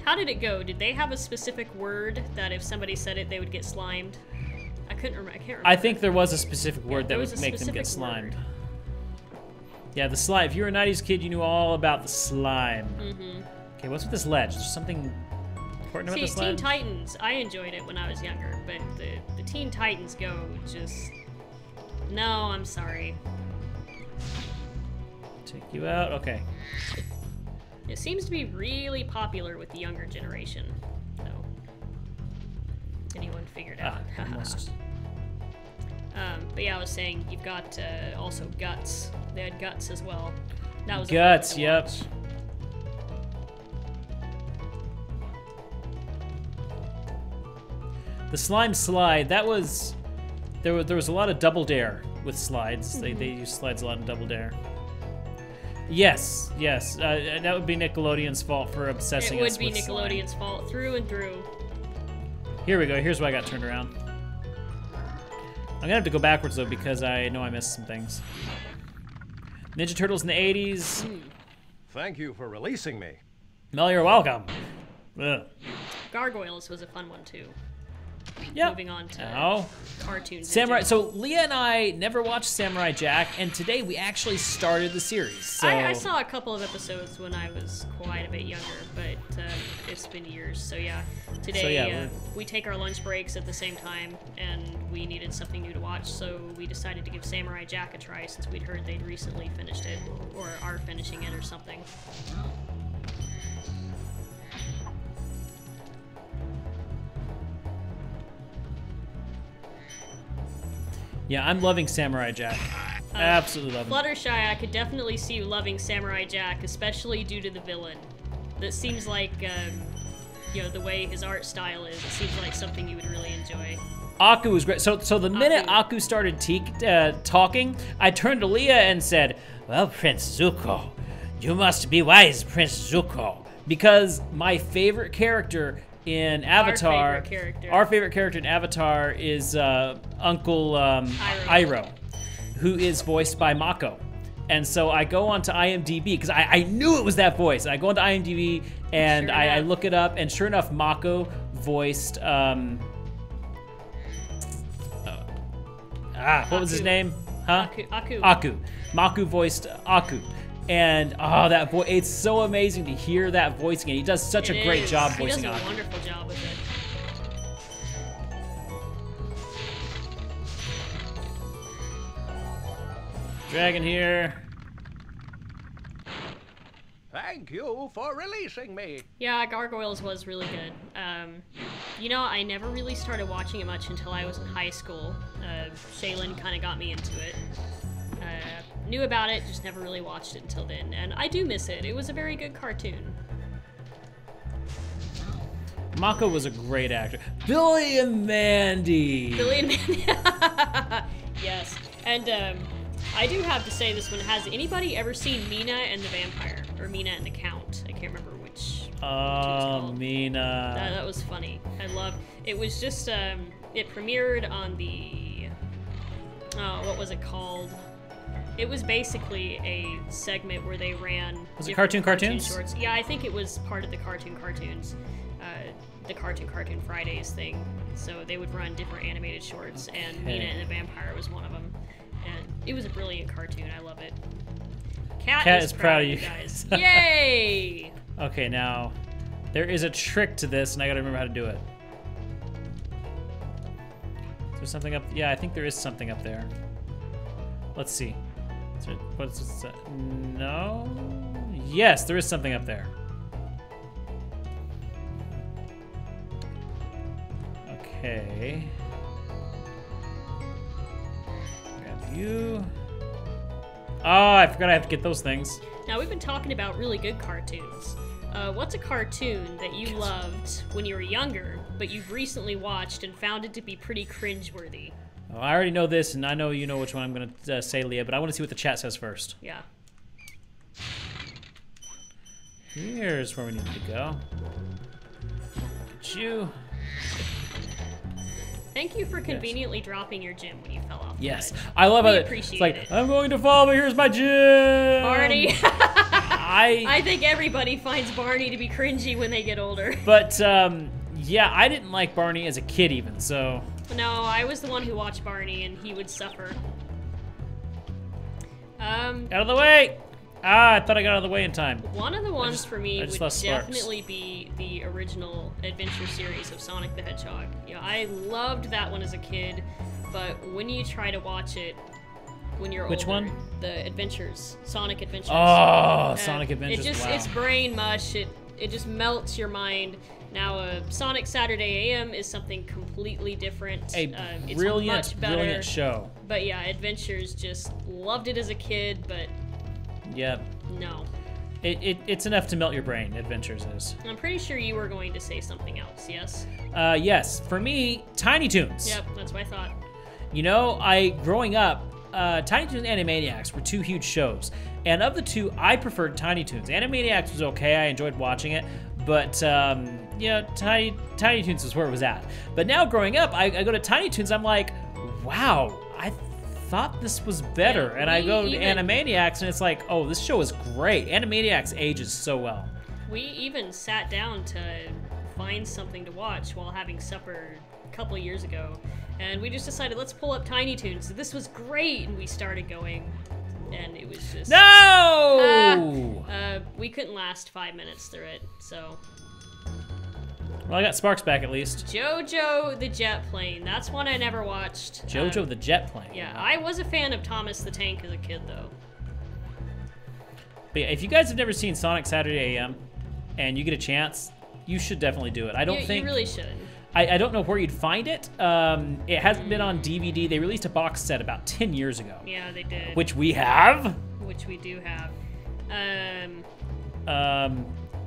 How did it go? Did they have a specific word that if somebody said it, they would get slimed? I can't remember. I think there was a specific word there that was would a make them get specific slimed. word. Yeah, the slime. If you were a 90s kid, you knew all about the slime. Mm-hmm. Okay, what's with this ledge? Is there something important about See, this Teen ledge? Titans, I enjoyed it when I was younger, but the Teen Titans Go just... No, I'm sorry. Take you out? Okay. It seems to be really popular with the younger generation, though. Anyone figured out? Almost. But yeah, I was saying, you've got also Guts. They had Guts as well. That was Guts, a fun yep. watch. The slime slide, that was... There was a lot of Double Dare with slides. They use slides a lot in Double Dare. Yes, yes. That would be Nickelodeon's fault for obsessing us It would be with slime. Nickelodeon's fault, through and through. Here we go. Here's why I got turned around. I'm gonna have to go backwards though because I know I missed some things. Ninja Turtles in the 80s. Thank you for releasing me. Mel, you're welcome. Ugh. Gargoyles was a fun one too. Yep. Moving on to Oh. cartoons. Samurai. So Leah and I never watched Samurai Jack, and today we actually started the series. So I saw a couple of episodes when I was quite a bit younger, but it's been years. So yeah, today we take our lunch breaks at the same time, and we needed something new to watch, so we decided to give Samurai Jack a try since we'd heard they'd recently finished it, or are finishing it or something. yeah, I'm loving Samurai Jack. Absolutely loving it. Fluttershy, I could definitely see you loving Samurai Jack, especially due to the villain. That seems like, you know, the way his art style is, it seems like something you would really enjoy. Aku was great. So the minute Aku started talking, I turned to Leah and said, "Well, Prince Zuko, you must be wise, Prince Zuko," because my favorite character in Avatar, our favorite character in Avatar is Uncle Iroh, who is voiced by Mako. And so I go onto IMDb because I knew it was that voice. I go onto IMDb and I look it up, and sure enough, Mako voiced what was his name? Huh? Aku. Mako voiced Aku. And that voice, it's so amazing to hear that voice again. He does such a great job voicing Aku. He does a wonderful job with it. Dragon here. Thank you for releasing me. Yeah, Gargoyles was really good. You know, I never really started watching it much until I was in high school. Shaylin kind of got me into it. Knew about it, just never really watched it until then. And I do miss it. It was a very good cartoon. Mako was a great actor. Billy and Mandy. Billy and Mandy. Yes. And I do have to say this one. Has anybody ever seen Mina and the Vampire? Or Mina and the Count? I can't remember which. Mina. That was funny. I loved it. Was just, it premiered on the, what was it called? It was basically a segment where they ran. Was it cartoons? Shorts. Yeah, I think it was part of the cartoons. The Cartoon Fridays thing. So they would run different animated shorts, and Mina and the Vampire was one of them. And it was a brilliant cartoon. I love it. Cat is proud of you guys. Yay! Okay, now there is a trick to this, and I gotta remember how to do it. Is there something up? Yeah, I think there is something up there. Let's see. What's this? No? Yes, there is something up there. Okay. Grab you. Oh, I forgot I have to get those things. Now, we've been talking about really good cartoons. What's a cartoon that you loved when you were younger, but you've recently watched and found it to be pretty cringeworthy? Oh, I already know this, and I know you know which one I'm going to say, Leah, but I want to see what the chat says first. Yeah. Here's where we need to go. Get you. Thank you for conveniently dropping your gym when you fell off. Yes, I love it. It's like, I'm going to fall, but here's my gym. Barney. I think everybody finds Barney to be cringy when they get older. But, yeah, I didn't like Barney as a kid even, so. No, I was the one who watched Barney, and he would suffer. Out of the way! Ah, I thought I got out of the way in time. One of the ones for me would lost sparks. definitely be the original adventure series of Sonic the Hedgehog. Yeah, I loved that one as a kid, but when you try to watch it when you're Which older, one? The Adventures, Sonic Adventures. Oh, Sonic Adventures, wow. It's brain mush. It just melts your mind. Now, Sonic Saturday AM is something completely different. A it's brilliant, much better, brilliant show. But yeah, Adventures, just loved it as a kid, but Yep. no. It's enough to melt your brain, Adventures is. I'm pretty sure you were going to say something else, yes? Yes, for me, Tiny Toons. Yep, that's what I thought. You know, growing up, Tiny Toons and Animaniacs were two huge shows. And of the two, I preferred Tiny Toons. Animaniacs was okay, I enjoyed watching it. But, yeah, Tiny Toons was where it was at. But now growing up, I go to Tiny Toons, I'm like, wow, I thought this was better. Yeah, and I go to Animaniacs, and it's like, oh, this show is great. Animaniacs ages so well. We even sat down to find something to watch while having supper a couple of years ago. And we just decided, let's pull up Tiny Toons. This was great, and we started going. And it was just... No! We couldn't last 5 minutes through it, so... Well, I got Sparks back at least. JoJo the Jet Plane. That's one I never watched. JoJo the Jet Plane. Yeah, I was a fan of Thomas the Tank as a kid, though. But yeah, if you guys have never seen Sonic Saturday AM, and you get a chance, you should definitely do it. I don't think... You really should. I don't know where you'd find it. It hasn't been on DVD. They released a box set about 10 years ago. Yeah, they did. Which we have. Which we do have.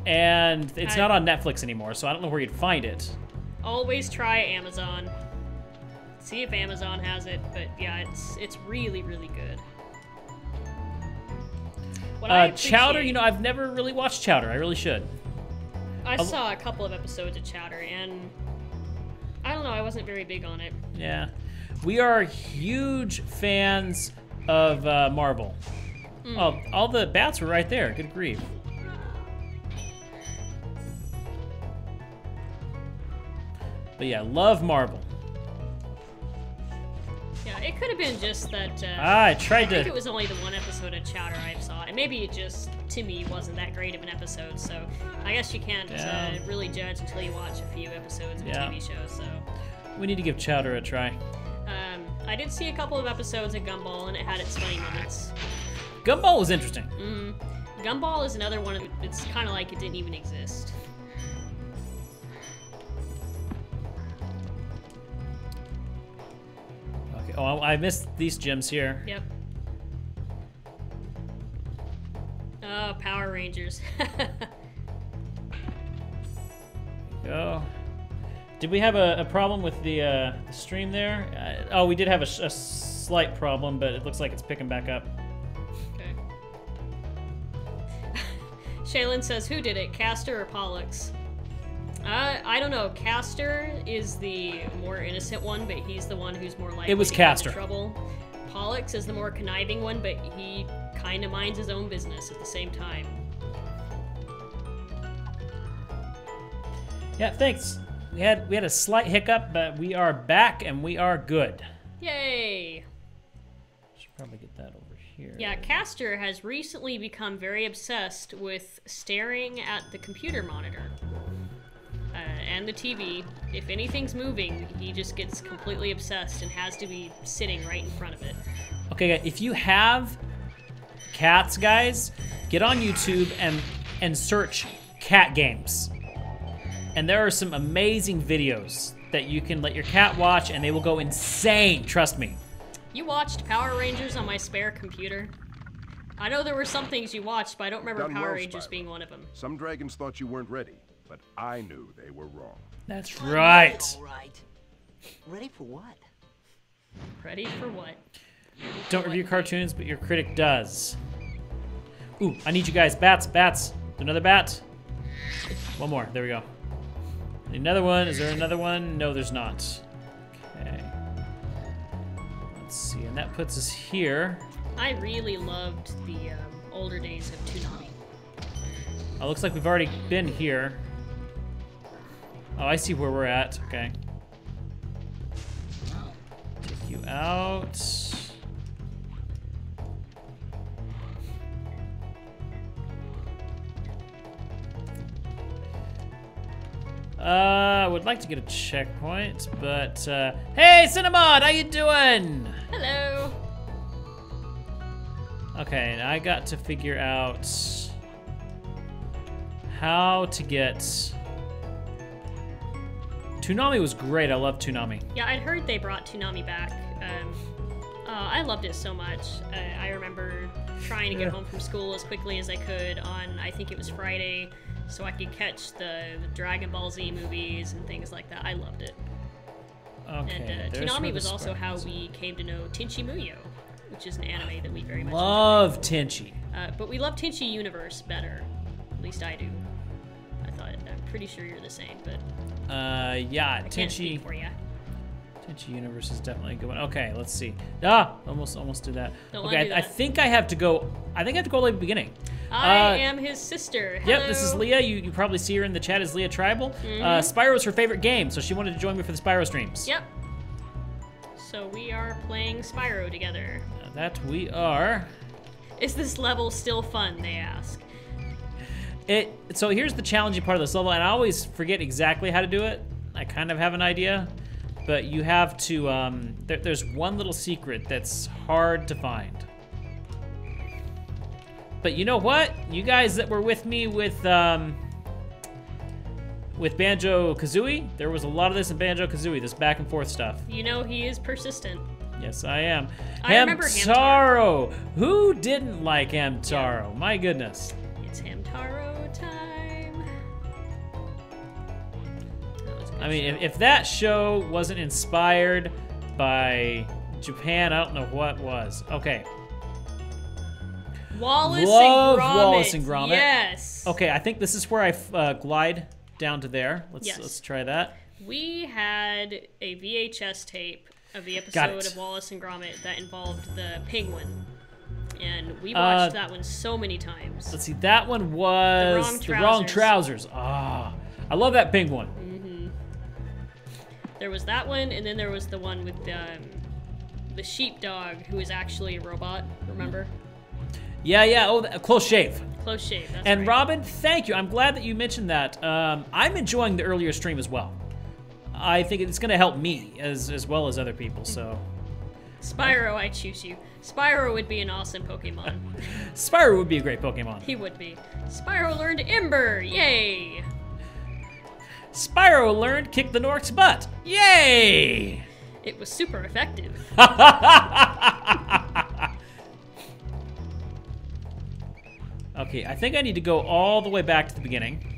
And it's not on Netflix anymore, so I don't know where you'd find it. Always try Amazon. See if Amazon has it, but yeah, it's really, really good. Chowder, you know, I've never really watched Chowder. I really should. I saw a couple of episodes of Chowder, and I don't know, I wasn't very big on it. Yeah. We are huge fans of Marvel. Oh, all the bats were right there. Good grief. But yeah, love Marvel. Yeah, it could have been just that. I tried I think it was only the one episode of Chowder I saw, and maybe it just, to me, wasn't that great of an episode. So I guess you can't really judge until you watch a few episodes of a TV show. So we need to give Chowder a try. I did see a couple of episodes of Gumball, and it had its funny moments. Gumball was interesting. Gumball is another one. It's kind of like it didn't even exist. Okay. Oh, I missed these gems here. Yep. Oh, Power Rangers. Go. Did we have a problem with the stream there? Oh, we did have a slight problem, but it looks like it's picking back up. Okay. Shaylin says, who did it, Castor or Pollux? I don't know. Castor is the more innocent one, but he's the one who's more likely to get into trouble. Pollux is the more conniving one, but he kind of minds his own business at the same time. Yeah, thanks. We had a slight hiccup, but we are back and we are good. Yay! Should probably get that over here. Yeah, Castor has recently become very obsessed with staring at the computer monitor and the TV. If anything's moving, he just gets completely obsessed and has to be sitting right in front of it. Okay, if you have cats, guys, get on YouTube and search cat games. And there are some amazing videos that you can let your cat watch, and they will go insane, trust me. You watched Power Rangers on my spare computer? I know there were some things you watched, but I don't remember Power Rangers being one of them. Some dragons thought you weren't ready, but I knew they were wrong. That's right. All right. Ready for what? Ready for what? Don't review cartoons, but your critic does. Ooh, I need you guys. Bats. Another bat? One more. There we go. Another one. Is there another one? No, there's not. Okay. Let's see. And that puts us here. I really loved the older days of Toonami. Oh, looks like we've already been here. Oh, I see where we're at. Okay. take you out. I would like to get a checkpoint, but hey, Cinnamon, how you doing? Hello. Okay, and I got to figure out how to get. Toonami was great. I love Toonami. Yeah, I'd heard they brought Toonami back. I loved it so much. I remember trying to get home from school as quickly as I could on, I think it was Friday, so I could catch the Dragon Ball Z movies and things like that. I loved it. Okay. And Toonami was also how we came to know Tenchi Muyo, which is an anime that we very much love Tenchi. but we love Tenchi Universe better. At least I do. I'm pretty sure you're the same, but yeah, I can't speak for ya. Tenchi Universe is definitely a good one. Okay, let's see. Almost did that. Don't okay, do that. I think I have to go. I think I have to go at the beginning. I am his sister. Hello. Yep, this is Leah. You probably see her in the chat as Leah Tribal. Spyro's her favorite game, so she wanted to join me for the Spyro streams. Yep. So we are playing Spyro together. That we are. Is this level still fun, they ask. So here's the challenging part of this level, and I always forget exactly how to do it. I kind of have an idea, but you have to, there's one little secret that's hard to find. But you know what? You guys that were with me with Banjo-Kazooie, there was a lot of this in Banjo-Kazooie, this back and forth stuff. You know he is persistent. Yes, I am. I remember Hamtaro. Who didn't like Hamtaro? My goodness. It's Hamtaro time. I mean, if that show wasn't inspired by Japan, I don't know what was. Okay. Wallace Love and Gromit. Wallace and Gromit. Yes. Okay, I think this is where I glide down to there. Let's try that. We had a VHS tape of the episode of Wallace and Gromit that involved the penguin. And we watched that one so many times. Let's see, that one was The Wrong Trousers. Ah, I love that penguin. Mm-hmm. There was that one, and then there was the one with the sheepdog who is actually a robot, remember? Yeah. Oh, Close Shave. Close Shave, that's And right. Robin, thank you. I'm glad that you mentioned that. I'm enjoying the earlier stream as well. I think it's going to help me as well as other people, so. Spyro, I choose you. Spyro would be an awesome Pokemon. Spyro would be a great Pokemon. He would be. Spyro learned Ember, yay! Spyro learned Kick the Nork's butt, yay! It was super effective. Okay, I think I need to go all the way back to the beginning.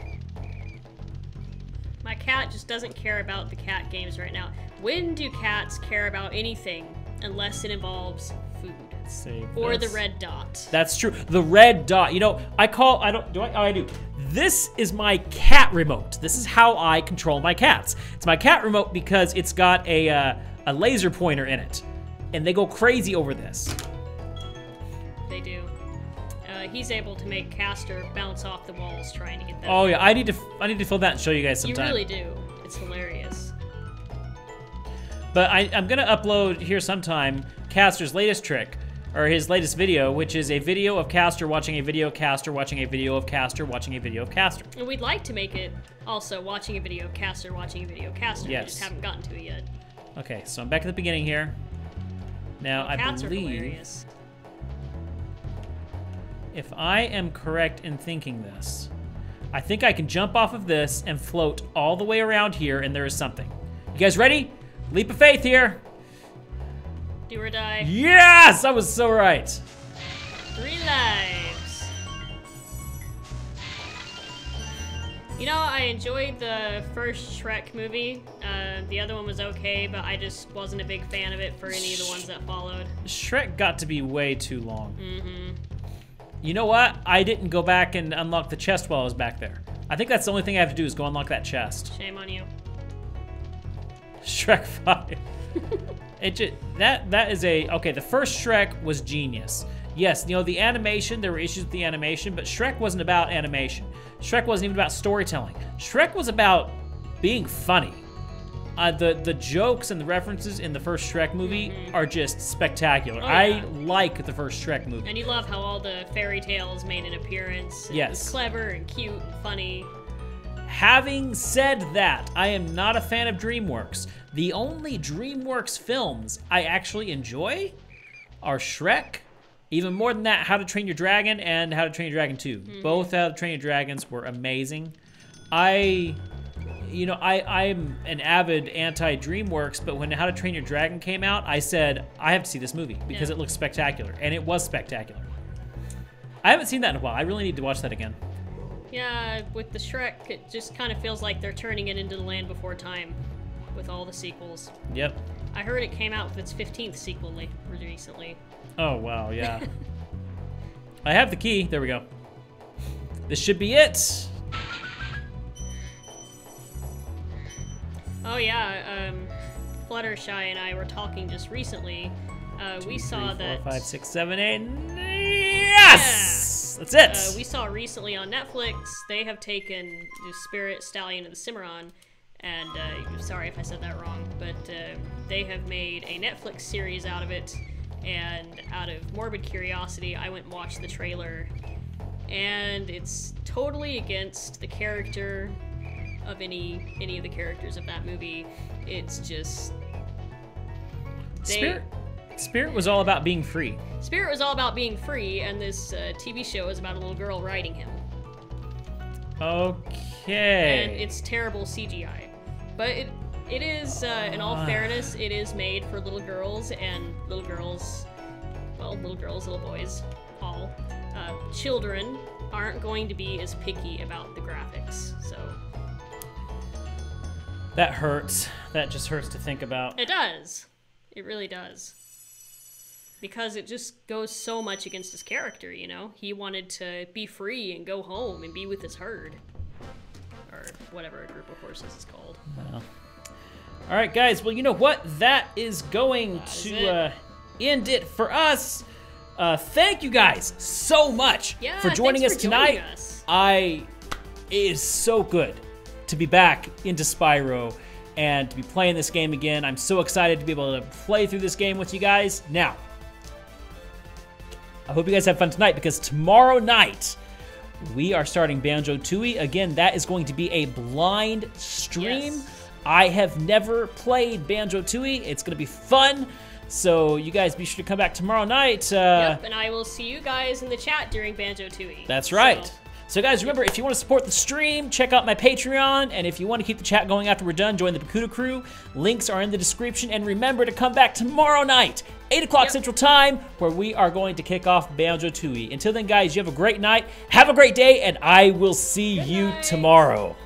My cat just doesn't care about the cat games right now. When do cats care about anything unless it involves food? Save or this. the red dot. That's true. The red dot. You know, I do. This is my cat remote. This is how I control my cats. It's my cat remote because it's got a laser pointer in it. And they go crazy over this. They do. He's able to make Castor bounce off the walls trying to get that. Oh yeah, I need to film that and show you guys sometime. You really do. It's hilarious. But I'm gonna upload here sometime Castor's latest trick, or his latest video, which is a video of Castor watching a video of Castor watching a video of Castor watching a video of Castor. And we'd like to make it also watching a video of Castor watching a video of Castor. Yes. We just haven't gotten to it yet. Okay, so I'm back at the beginning here. Now I cats believe, are hilarious. If I am correct in thinking this, I think I can jump off of this and float all the way around here, and there is something. You guys ready? Leap of faith here. Do or die. Yes, I was so right. 3 lives. You know, I enjoyed the first Shrek movie. The other one was okay, but I just wasn't a big fan of it for any of the ones that followed. Shrek got to be way too long. Mm-hmm. You know what? I didn't go back and unlock the chest while I was back there. I think that's the only thing I have to do is go unlock that chest. Shame on you. Shrek 5. That is okay, the first Shrek was genius. Yes, you know, the animation, there were issues with the animation, but Shrek wasn't about animation. Shrek wasn't even about storytelling. Shrek was about being funny. the jokes and the references in the first Shrek movie are just spectacular. I like the first Shrek movie. And you love how all the fairy tales made an appearance. Yes. It was clever and cute and funny. Having said that, I am not a fan of DreamWorks. The only DreamWorks films I actually enjoy are Shrek. Even more than that, How to Train Your Dragon and How to Train Your Dragon 2. Both How to Train Your Dragons were amazing. I'm an avid anti-DreamWorks, but when How to Train Your Dragon came out, I said, I have to see this movie because it looks spectacular, and it was spectacular. I haven't seen that in a while. I really need to watch that again. Yeah, with the Shrek, it just kind of feels like they're turning it into The Land Before Time with all the sequels. Yep. I heard it came out with its 15th sequel recently. Oh, wow, yeah. I have the key. There we go. This should be it. Oh, yeah. Fluttershy and I were talking just recently. We saw 3, 4, that... 5, 6, 7, 8. Yes! That's it. We saw recently on Netflix, they have taken the Spirit, Stallion, and the Cimarron, and sorry if I said that wrong, but they have made a Netflix series out of it, and out of morbid curiosity, I went and watched the trailer, and it's totally against the character of any of the characters of that movie. It's just... Spirit was all about being free. Spirit was all about being free, and this TV show is about a little girl riding him. Okay. And it's terrible CGI. But it is, in all fairness, it is made for little girls, and little girls, little boys, all. Children aren't going to be as picky about the graphics, so... That hurts. That just hurts to think about. It does. It really does. Because it just goes so much against his character, you know? He wanted to be free and go home and be with his herd. Or whatever a group of horses is called. Well. All right, guys. Well, you know what? That is going to end it for us. Thank you guys so much for joining us tonight. It is so good to be back into Spyro and to be playing this game again. I'm so excited to be able to play through this game with you guys. Now, I hope you guys have fun tonight, because tomorrow night we are starting Banjo-Tooie. Again, that is going to be a blind stream. Yes. I have never played Banjo-Tooie. It's going to be fun. So you guys be sure to come back tomorrow night. Yep, and I will see you guys in the chat during Banjo-Tooie. That's right. So guys, remember, if you want to support the stream, check out my Patreon, and if you want to keep the chat going after we're done, join the Bakuda crew. Links are in the description, and remember to come back tomorrow night, 8 o'clock Central Time, where we are going to kick off Banjo-Tooie. Until then, guys, you have a great night, have a great day, and I will see you tomorrow.